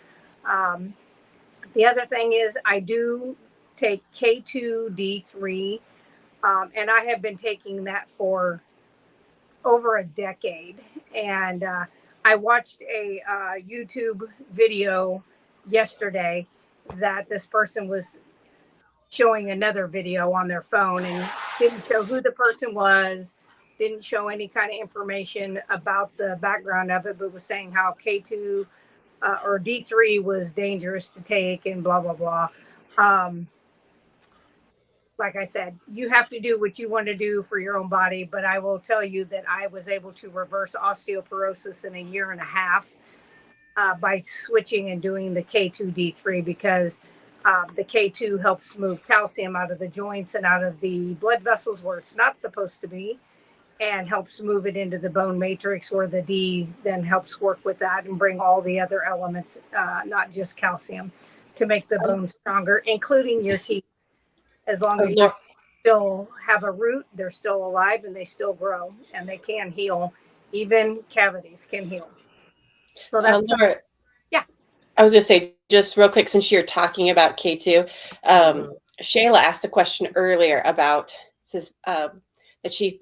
The other thing is I do take K2D3, and I have been taking that for over a decade. And I watched a YouTube video yesterday that this person was showing another video on their phone, and didn't show who the person was, didn't show any kind of information about the background of it, but was saying how K2 or D3 was dangerous to take and blah, blah, blah. Like I said, you have to do what you want to do for your own body. But I will tell you that I was able to reverse osteoporosis in a year and a half by switching and doing the K2D3, because the K2 helps move calcium out of the joints and out of the blood vessels where it's not supposed to be, and helps move it into the bone matrix, where the D then helps work with that and bring all the other elements, not just calcium, to make the bone stronger, including your teeth. As long as you still have a root, they're still alive and they still grow, and they can heal. Even cavities can heal. So that's Laura, yeah. I was going to say, just real quick, since you're talking about K2, Shayla asked a question earlier about, says that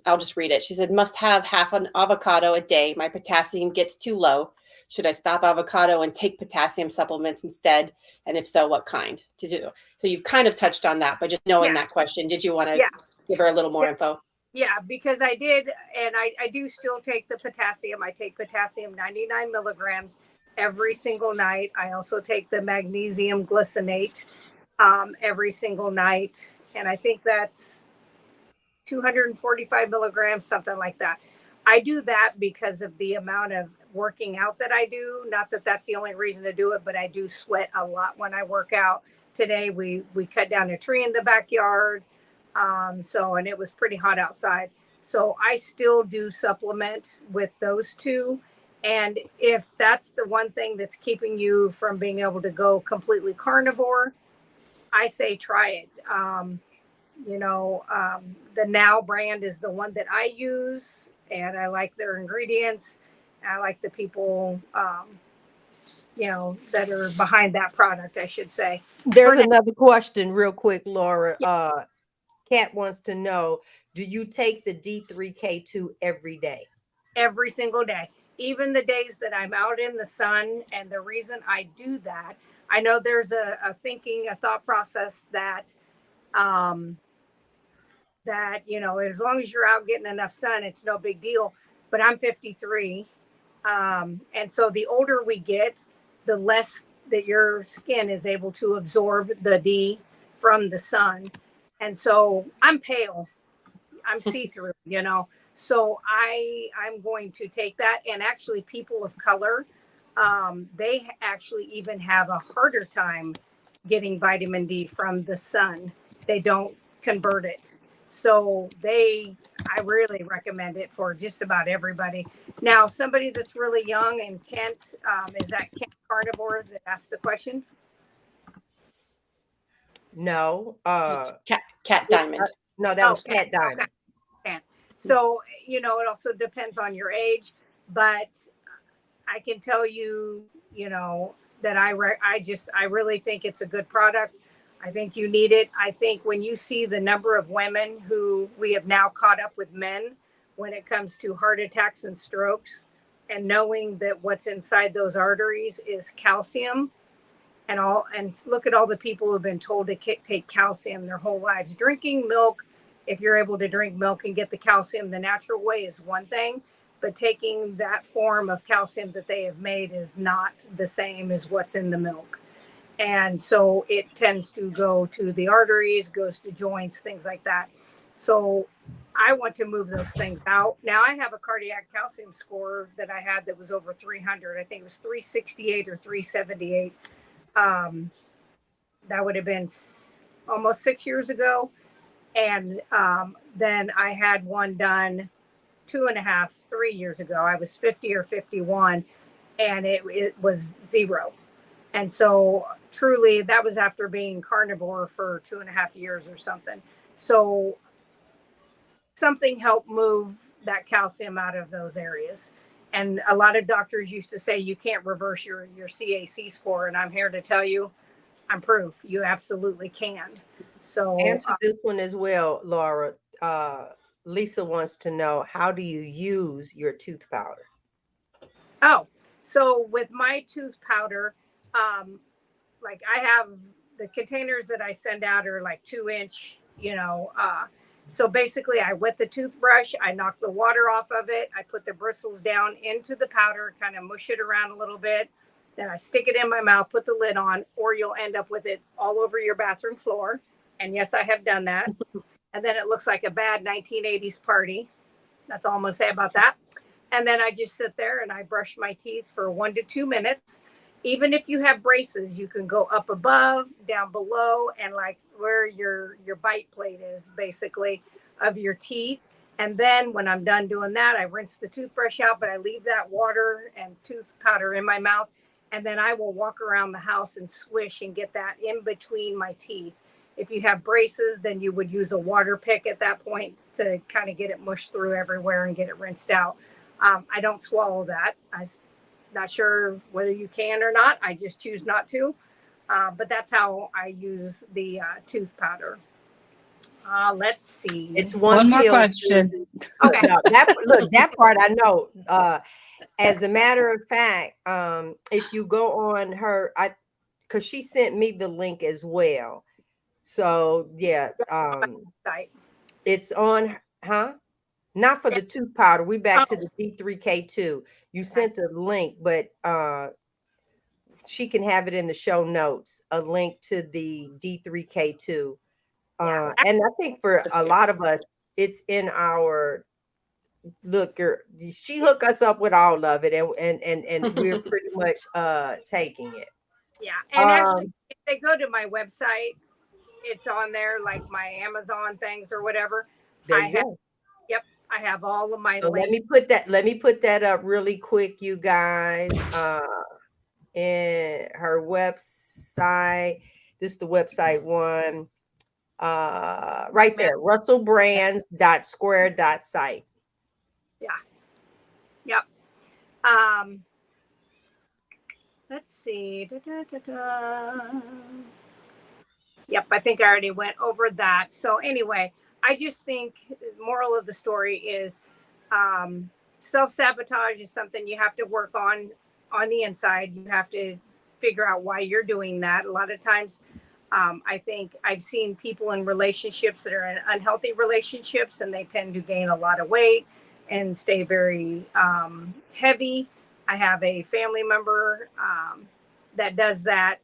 I'll just read it. She said, must have half an avocado a day. My potassium gets too low. Should I stop avocado and take potassium supplements instead? And if so, what kind to do? So you've kind of touched on that, but just knowing that question, did you want to give her a little more info? Yeah, because I did, and I do still take the potassium. I take potassium 99 milligrams every single night. I also take the magnesium glycinate every single night. And I think that's 245 milligrams, something like that. I do that because of the amount of working out that I do. Not that that's the only reason to do it, but I do sweat a lot when I work out. Today, we cut down a tree in the backyard. And it was pretty hot outside. So I still do supplement with those two. And if that's the one thing that's keeping you from being able to go completely carnivore, I say try it. The Now brand is the one that I use, and I like their ingredients. I like the people, that are behind that product, I should say. There's another question real quick, Laura. Kat wants to know, do you take the D3K2 every day? Every single day, even the days that I'm out in the sun. And the reason I do that, I know there's a thought process that, as long as you're out getting enough sun, it's no big deal. But I'm 53. And so the older we get, the less that your skin is able to absorb the D from the sun. And so I'm pale, I'm see-through, So I'm going to take that. And actually, people of color, they actually even have a harder time getting vitamin D from the sun. They don't convert it. So I really recommend it for just about everybody. Now, somebody that's really young and Kent, is that Kent Carnivore that asked the question? No, It's Cat Diamond. no, that was Cat Diamond. Okay. Kent. So, it also depends on your age, but I can tell you, that I really think it's a good product. I think you need it. I think when you see the number of women who we have now caught up with men when it comes to heart attacks and strokes, and knowing that what's inside those arteries is calcium, and look at all the people who have been told to take calcium their whole lives. Drinking milk, if you're able to drink milk and get the calcium the natural way, is one thing, but taking that form of calcium that they have made is not the same as what's in the milk. And so it tends to go to the arteries, goes to joints, things like that. So I want to move those things out. Now I have a cardiac calcium score that I had that was over 300. I think it was 368 or 378. That would have been almost 6 years ago. And then I had one done 2.5, 3 years ago. I was 50 or 51, and it was 0. And so truly that was after being carnivore for 2.5 years or something. So something helped move that calcium out of those areas. And a lot of doctors used to say you can't reverse your CAC score. And I'm here to tell you, I'm proof you absolutely can. So Answer this one as well, Laura. Lisa wants to know, how do you use your tooth powder? So with my tooth powder, like I have the containers that I send out are like 2-inch, so basically I wet the toothbrush, I knock the water off of it, I put the bristles down into the powder, kind of mush it around a little bit, then I stick it in my mouth, put the lid on, or you'll end up with it all over your bathroom floor. And yes, I have done that. And then it looks like a bad 1980s party. That's all I'm going to say about that. And then I just sit there and I brush my teeth for 1 to 2 minutes. Even if you have braces, you can go up above, down below, and like where your bite plate is, basically, of your teeth. And then when I'm done doing that, I rinse the toothbrush out, but I leave that water and tooth powder in my mouth. And then I will walk around the house and swish and get that in between my teeth. If you have braces, then you would use a water pick at that point to kind of get it mushed through everywhere and get it rinsed out. I don't swallow that. I'm not sure whether you can or not. I just choose not to. But that's how I use the tooth powder. Let's see. It's One more pill. question. Okay. No, that part I know. As a matter of fact, if you go on her, because she sent me the link as well. So yeah, it's on, not for the tooth powder. We back to the D3K2. You sent a link, but she can have it in the show notes, a link to the D3K2. And I think for a lot of us, it's in our she hooked us up with all of it, and we're pretty much taking it. Yeah. And actually, if they go to my website, it's on there, like my Amazon things or whatever. There you go. Yep. I have all of my So links. let me put that up really quick, you guys. In her website. This is the website one. Right there, russellbrands.square.site. Yeah. Yep. Let's see. Yep, I think I already went over that. So anyway, I just think the moral of the story is self-sabotage is something you have to work on the inside. You have to figure out why you're doing that. A lot of times, I think I've seen people in relationships that are in unhealthy relationships, and they tend to gain a lot of weight and stay very heavy. I have a family member that does that,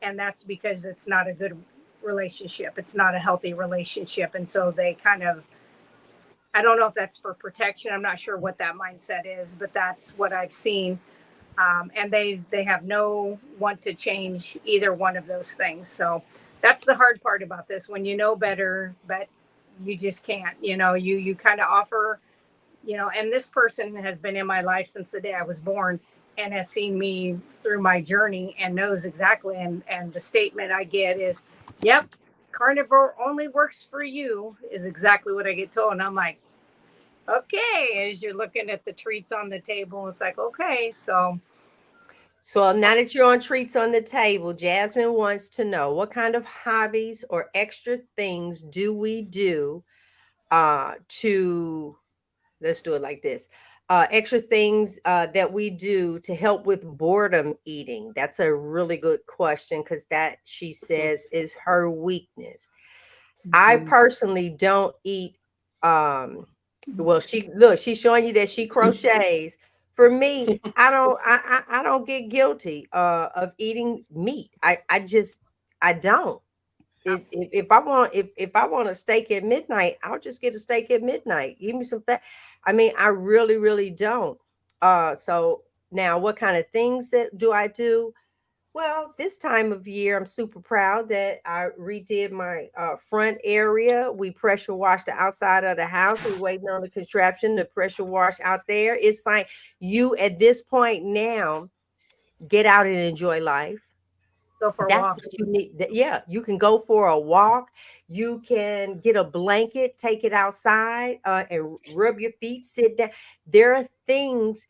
and that's because it's not a good relationship. It's not a healthy relationship. And so they kind of, I don't know if that's for protection. I'm not sure what that mindset is, but that's what I've seen. And they have no want to change either one of those things. So that's the hard part about this. When you know better, but you just can't, you kind of offer, and this person has been in my life since the day I was born and has seen me through my journey and knows exactly. And the statement I get is, yep, carnivore only works for you, is exactly what I get told. And I'm like, okay, as you're looking at the treats on the table, it's like, okay, so now that you're on treats on the table, Jasmine wants to know what kind of hobbies or extra things do we do to, let's do it like this. Extra things that we do to help with boredom eating. That's a really good question because that, she says, is her weakness. I personally don't eat. Well, she's showing you that she crochets. For me, I don't get guilty of eating meat. I don't. If I want a steak at midnight, I'll just get a steak at midnight. Give me some fat. I mean, I really, really don't. So now what kind of things that do I do? Well, this time of year, I'm super proud that I redid my front area. We pressure washed the outside of the house. We're waiting on the contraption to pressure wash out there. It's like you at this point now get out and enjoy life. go for a That's walk. what you need. Yeah, you can go for a walk. You can get a blanket, take it outside, and rub your feet, sit down. There are things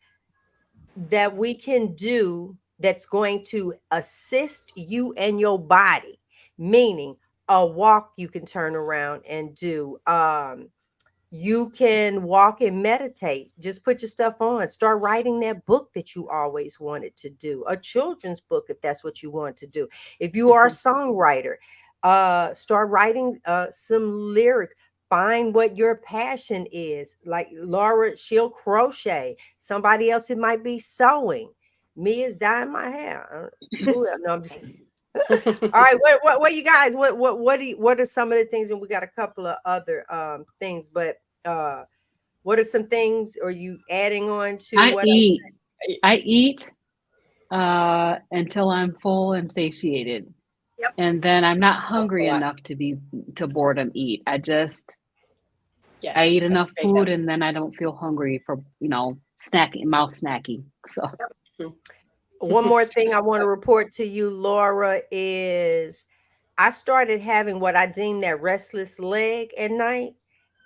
that we can do that's going to assist you and your body, meaning a walk you can turn around and do. You can walk and meditate. Just put your stuff on. Start writing that book that you always wanted to do, a children's book if that's what you want to do. If you are a songwriter, start writing some lyrics. Find what your passion is. Like Laura, she'll crochet. Somebody else, it might be sewing. Me is dyeing my hair. Who else? No, I'm just. All right, what you guys? What are some of the things? And we got a couple of other things, but what are some things? Are you adding on to I what? eat. I eat until I'm full and satiated. Yep. And then I'm not hungry enough to boredom eat. I Yes, I eat that's enough great food help. and then I don't feel hungry for, snacking, mouth snacking. So One more thing I want to report to you, Laura, is I started having what I deem that restless leg at night.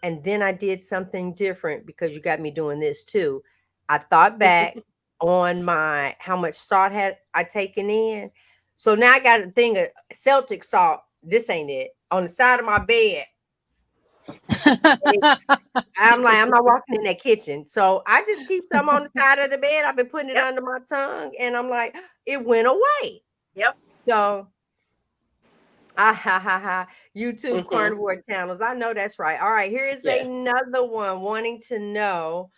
And then I did something different because you got me doing this too. I thought back on my how much salt had I taken in. So now I got a thing of Celtic salt. This ain't it. On the side of my bed. I'm like, I'm not walking in that kitchen. So I just keep some on the side of the bed. I've been putting it Yep. under my tongue. And I'm like, it went away. Yep. So YouTube carnivore channels. I know that's right. All right, here is another one wanting to know.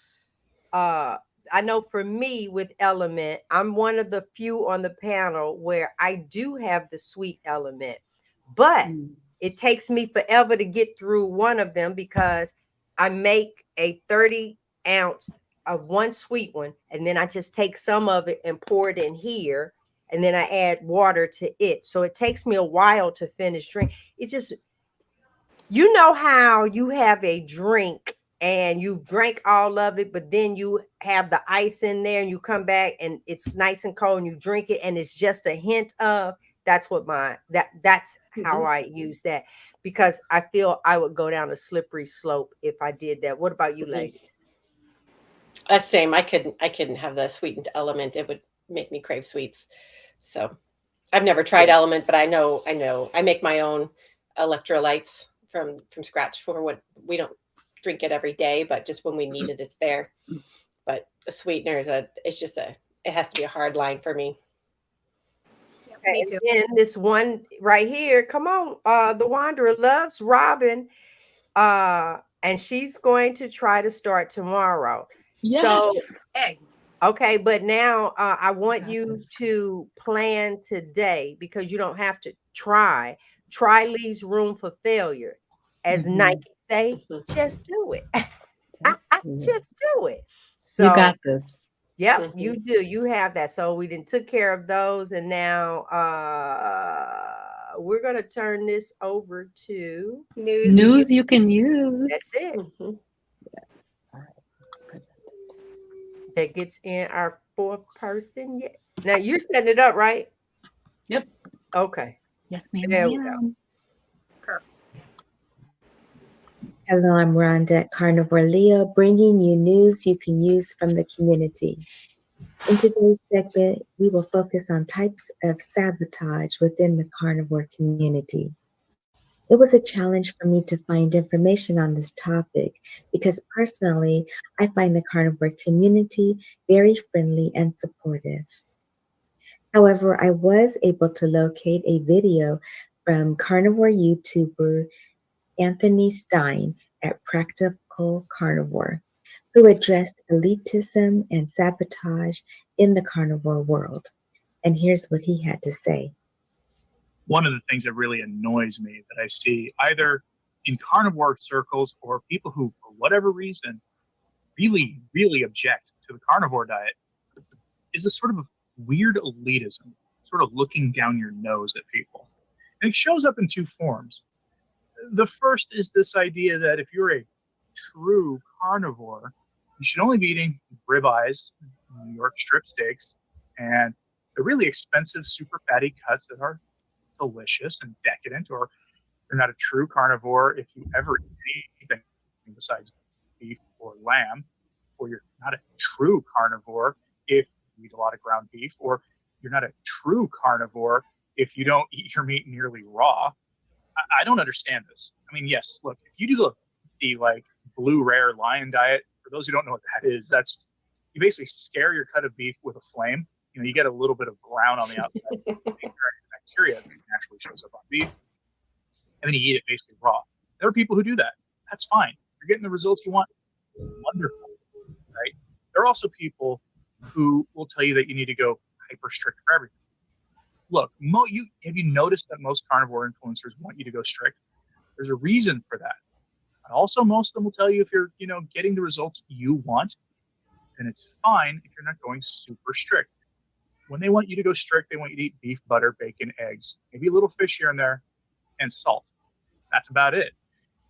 I know for me with element, I'm one of the few on the panel where I do have the sweet element, but it takes me forever to get through one of them because I make a 30 ounce of one sweet one, and then I just take some of it and pour it in here. And then I add water to it. So it takes me a while to finish drink. It just, you know how you have a drink and you drank all of it, but then you have the ice in there and you come back and it's nice and cold and you drink it and it's just a hint of, that's what that's how I use that, because I feel I would go down a slippery slope if I did that. What about you ladies? Same. I couldn't have the sweetened element. It would make me crave sweets. So I've never tried element, but I know I make my own electrolytes from scratch for what we don't drink it every day, but just when we need it, it's there. But the sweetener it has to be a hard line for me. Yep, me too. And then this one right here, come on, the Wanderer loves Robyn, and she's going to try to start tomorrow. yes. So, Hey, okay, but now I want you to plan today, because you don't have to try. Try leaves room for failure. As Nike say, just do it. Just do it. So you got this. Yep, you do. You have that. So we didn't took care of those, and now we're going to turn this over to News you can use. That's it. Mm-hmm. Yes. All right. Let's present it. That gets in our fourth person. Yeah. Now you're setting it up, right? Yep. Okay. Yes, ma'am. There we go. ma'am. Hello, I'm Rhonda at Carnivore Leo, bringing you news you can use from the community. In today's segment, we will focus on types of sabotage within the carnivore community. It was a challenge for me to find information on this topic because personally, I find the carnivore community very friendly and supportive. However, I was able to locate a video from carnivore YouTuber Anthony Stein at Practical Carnivore, who addressed elitism and sabotage in the carnivore world. And here's what he had to say. One of the things that really annoys me that I see either in carnivore circles or people who, for whatever reason, really, really object to the carnivore diet is this sort of weird elitism, sort of looking down your nose at people. And it shows up in two forms. The first is this idea that if you're a true carnivore, you should only be eating ribeyes, New York strip steaks, and the really expensive, super fatty cuts that are delicious and decadent, or you're not a true carnivore if you ever eat anything besides beef or lamb, or you're not a true carnivore if you eat a lot of ground beef, or you're not a true carnivore if you don't eat your meat nearly raw. I don't understand this. I mean, yes, look, if you do the like blue rare lion diet, for those who don't know what that is, that's you basically scare your cut of beef with a flame. You know, you get a little bit of brown on the outside, bacteria that naturally shows up on beef, and then you eat it basically raw. There are people who do that. That's fine. You're getting the results you want. Wonderful, right? There are also people who will tell you that you need to go hyper strict for everything. Look, have you noticed that most carnivore influencers want you to go strict? There's a reason for that. And also, most of them will tell you if you're, getting the results you want, then it's fine if you're not going super strict. When they want you to go strict, they want you to eat beef, butter, bacon, eggs, maybe a little fish here and there, and salt. That's about it.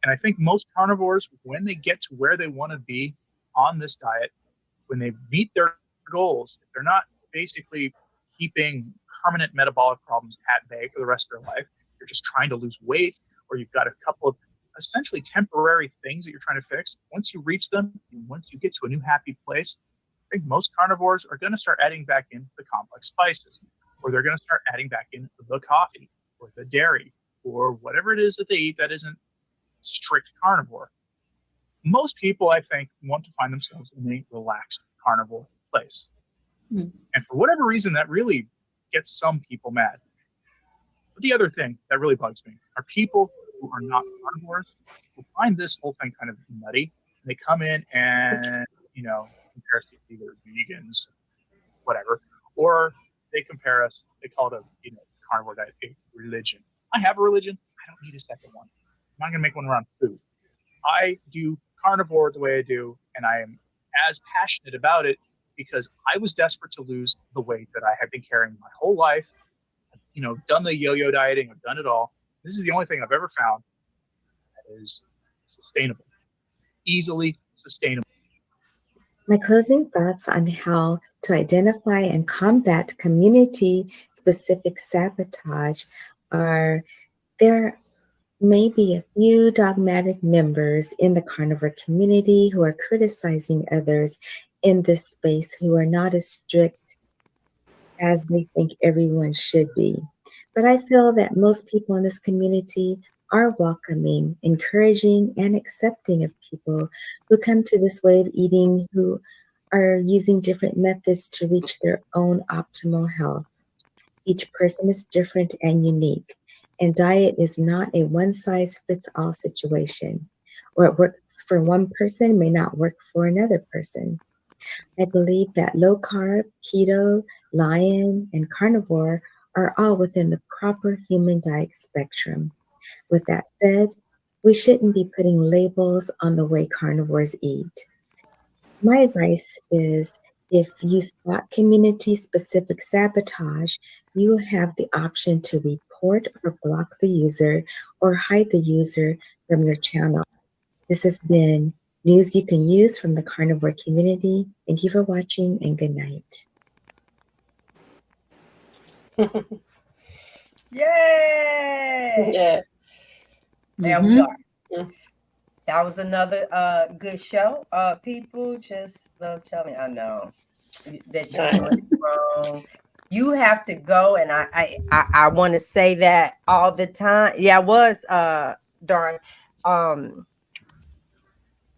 And I think most carnivores, when they get to where they want to be on this diet, when they meet their goals, if they're not basically keeping permanent metabolic problems at bay for the rest of their life, you're just trying to lose weight, or you've got a couple of essentially temporary things that you're trying to fix. Once you reach them, and once you get to a new happy place, I think most carnivores are going to start adding back in the complex spices, or they're going to start adding back in the coffee or the dairy or whatever it is that they eat that isn't strict carnivore. Most people, I think, want to find themselves in a relaxed carnivore place. And for whatever reason, that really gets some people mad. But the other thing that really bugs me are people who are not carnivores who find this whole thing kind of nutty. And they come in and, compare us to either vegans, whatever, or they compare us, they call it a carnivore diet a religion. I have a religion. I don't need a second one. I'm not going to make one around food. I do carnivore the way I do, and I am as passionate about it because I was desperate to lose the weight that I had been carrying my whole life. Done the yo-yo dieting, I've done it all. This is the only thing I've ever found that is sustainable, easily sustainable. My closing thoughts on how to identify and combat community-specific sabotage are there may be a few dogmatic members in the carnivore community who are criticizing others in this space who are not as strict as they think everyone should be. But I feel that most people in this community are welcoming, encouraging, and accepting of people who come to this way of eating, who are using different methods to reach their own optimal health. Each person is different and unique, and diet is not a one-size-fits-all situation. What works for one person may not work for another person. I believe that low carb, keto, lion, and carnivore are all within the proper human diet spectrum. With that said, we shouldn't be putting labels on the way carnivores eat. My advice is if you spot community-specific sabotage, you will have the option to report or block the user or hide the user from your channel. This has been news you can use from the carnivore community. Thank you for watching and good night. Yay! Yeah. There we Mhm. go. Yeah. That was another good show. People just love telling. I know that you're doing it wrong. You have to go, and I want to say that all the time. Yeah, I was darn.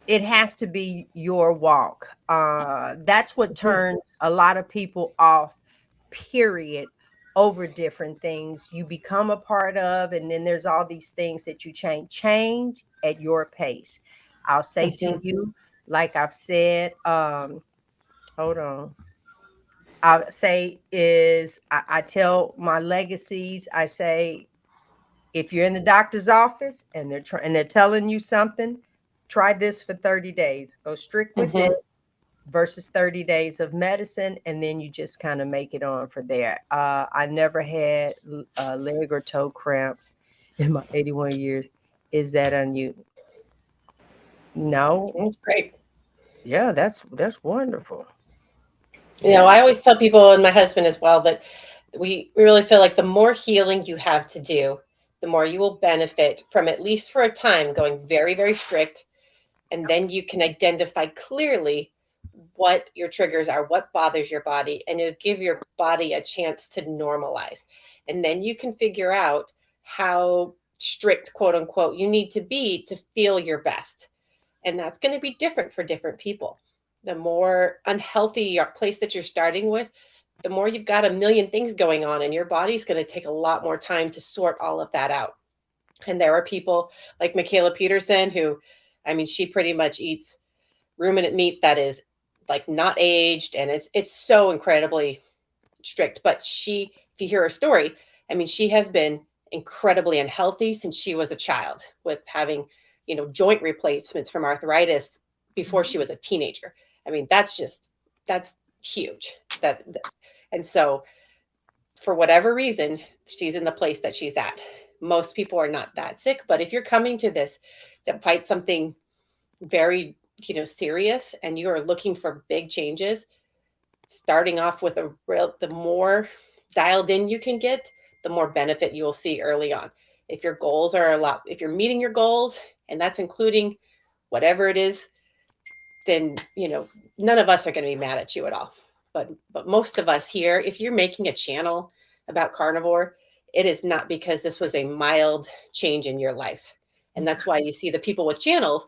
It has to be your walk. That's what turns a lot of people off. Period. Over different things you become a part of, and then there's all these things that you change at your pace. I'll say to you, like I've said, hold on. I'll say is I tell my legacies, I say, if you're in the doctor's office and they're telling you something, try this for 30 days. Go strict with it versus 30 days of medicine, and then you just kind of make it on for there. I never had leg or toe cramps in my 81 years. Is that unusual? No. That's great. Yeah, that's wonderful. You know, I always tell people, and my husband as well, that we really feel like the more healing you have to do, the more you will benefit from, at least for a time, going very, very strict. And then you can identify clearly what your triggers are, what bothers your body, and it'll give your body a chance to normalize. And then you can figure out how strict, quote unquote, you need to be to feel your best. And that's going to be different for different people. The more unhealthy your place that you're starting with, the more you've got a million things going on, and your body's going to take a lot more time to sort all of that out. And there are people like Michaela Peterson who, I mean, she pretty much eats ruminant meat that is like not aged, and it's so incredibly strict. But she, if you hear her story, I mean, she has been incredibly unhealthy since she was a child, with having, you know, joint replacements from arthritis before she was a teenager. I mean, that's huge. And so for whatever reason, she's in the place that she's at. Most people are not that sick, but if you're coming to this to fight something very, you know, serious, and you are looking for big changes, starting off with the more dialed in you can get, the more benefit you will see early on. If your goals are if you're meeting your goals, and that's including whatever it is, then, you know, none of us are going to be mad at you at all. But most of us here, if you're making a channel about carnivore, it is not because this was a mild change in your life. And that's why you see the people with channels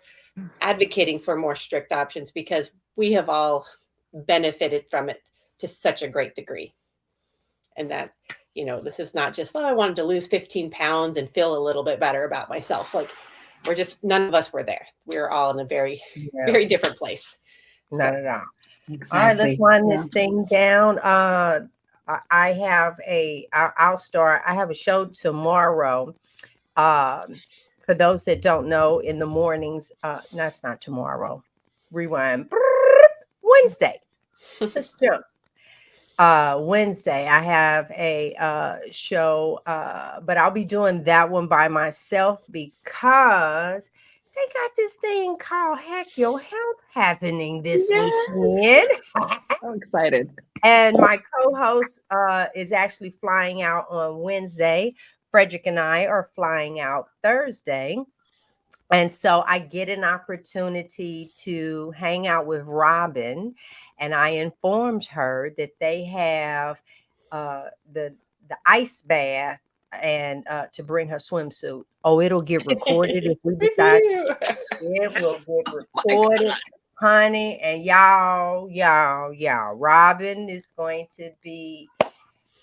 advocating for more strict options, because we have all benefited from it to such a great degree. And that, you know, this is not just, oh, I wanted to lose 15 pounds and feel a little bit better about myself. Like, none of us were there. We were all in a very, very different place. Not at all. Exactly. All right, let's wind this thing down. I have I'll start. I have a show tomorrow. For those that don't know, in the mornings, that's not tomorrow. Rewind. Wednesday. Let's jump. Wednesday, I have a show, but I'll be doing that one by myself because they got this thing called Hack Your Health happening this weekend. So excited. And my co-host is actually flying out on Wednesday. Frederick and I are flying out Thursday. And so I get an opportunity to hang out with Robyn, and I informed her that they have the ice bath and to bring her swimsuit. Oh, it'll get recorded if we decide. It will get recorded, honey. And y'all, Robyn is going to be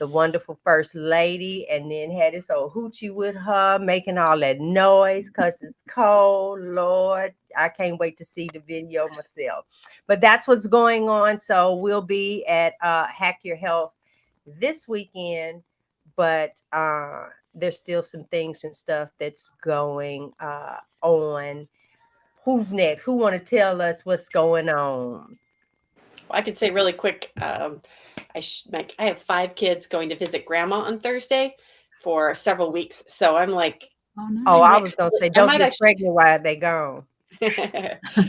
the wonderful first lady, and then had this old hoochie with her making all that noise because it's cold. Lord, I can't wait to see the video myself. But that's what's going on. So we'll be at Hack Your Health this weekend, but there's still some things and stuff that's going on. Who's next? Who want to tell us what's going on? I could say really quick, I have 5 kids going to visit grandma on Thursday. for several weeks. So I'm like, Oh, no. Oh, I was gonna say, I don't might get actually- pregnant while they gone.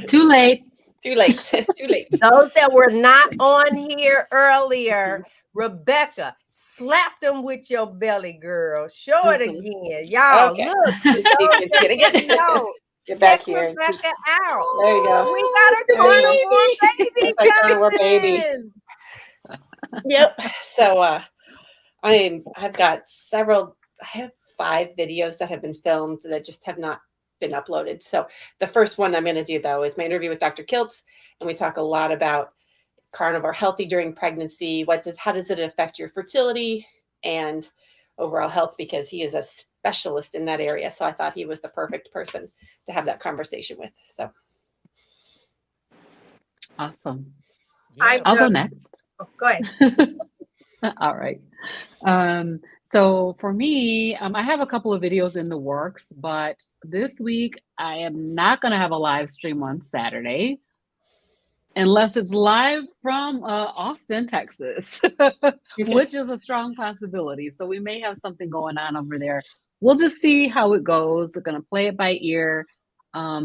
Too late. Too late. Too late. Those that were not on here earlier, Rebecca, slap them with your belly, girl. Show it again. Y'all, Okay. look. Let's see if it's getting it. No, Get back check here. Rebecca out. There you go. We got a There you go. carnivore baby That's my carnivore baby. coming. Yep. So I've got several. I have 5 videos that have been filmed that just have not been uploaded. So the first one I'm going to do though is my interview with Dr. Kiltz, and we talk a lot about carnivore healthy during pregnancy. How does it affect your fertility and overall health? Because he is a specialist in that area. So I thought he was the perfect person to have that conversation with. So Awesome. Yeah. I'll go next. Oh, go ahead. All right. So for me, I have a couple of videos in the works, but this week I am not going to have a live stream on Saturday unless it's live from Austin, Texas, which is a strong possibility. So we may have something going on over there. We'll just see how it goes. We're going to play it by ear.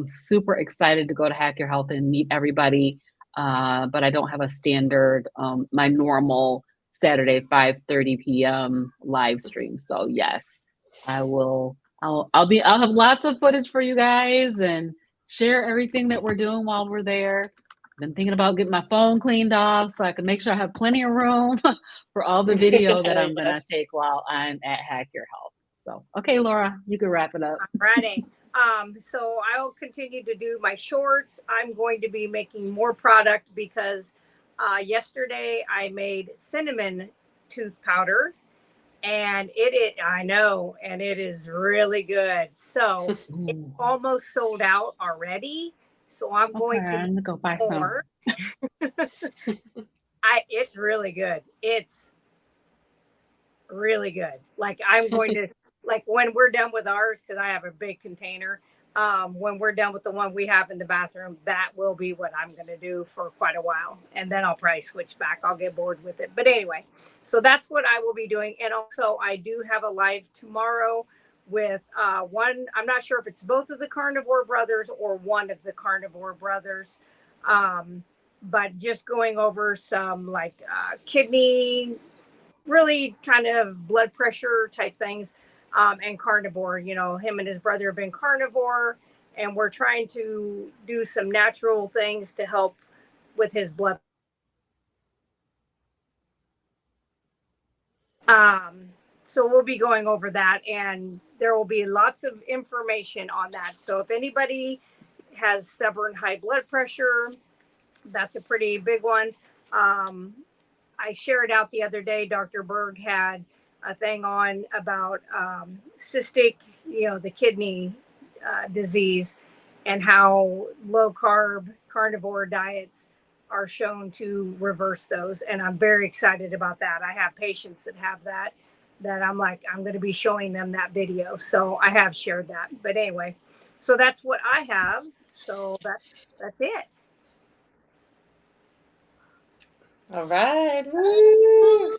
Super excited to go to Hack Your Health and meet everybody. But I don't have a standard, my normal Saturday 5:30 p.m. live stream. So yes, I'll have lots of footage for you guys and share everything that we're doing while we're there. Been thinking about getting my phone cleaned off so I can make sure I have plenty of room for all the video that I'm gonna take while I'm at Hack Your Health. So okay, Laura, you can wrap it up. Friday. So I'll continue to do my shorts. I'm going to be making more product because yesterday I made cinnamon tooth powder, and I know, and it is really good. So it's almost sold out already. So I'm going to go buy more. It's really good. It's really good. Like I'm going to when we're done with ours, because I have a big container. When we're done with the one we have in the bathroom, that will be what I'm going to do for quite a while. And then I'll probably switch back. I'll get bored with it. But anyway, so that's what I will be doing. And also I do have a live tomorrow with one. I'm not sure if it's both of the Carnivore brothers or one of the Carnivore brothers. But just going over some kidney, really kind of blood pressure type things. And carnivore, him and his brother have been carnivore, and we're trying to do some natural things to help with his blood. So we'll be going over that, and there will be lots of information on that. So if anybody has stubborn high blood pressure, that's a pretty big one. I shared out the other day, Dr. Berg had a thing on about cystic, the kidney disease, and how low carb carnivore diets are shown to reverse those. And I'm very excited about that. I have patients that have that I'm going to be showing them that video. So I have shared that. But anyway, so that's what I have. So that's it. All right. Woo.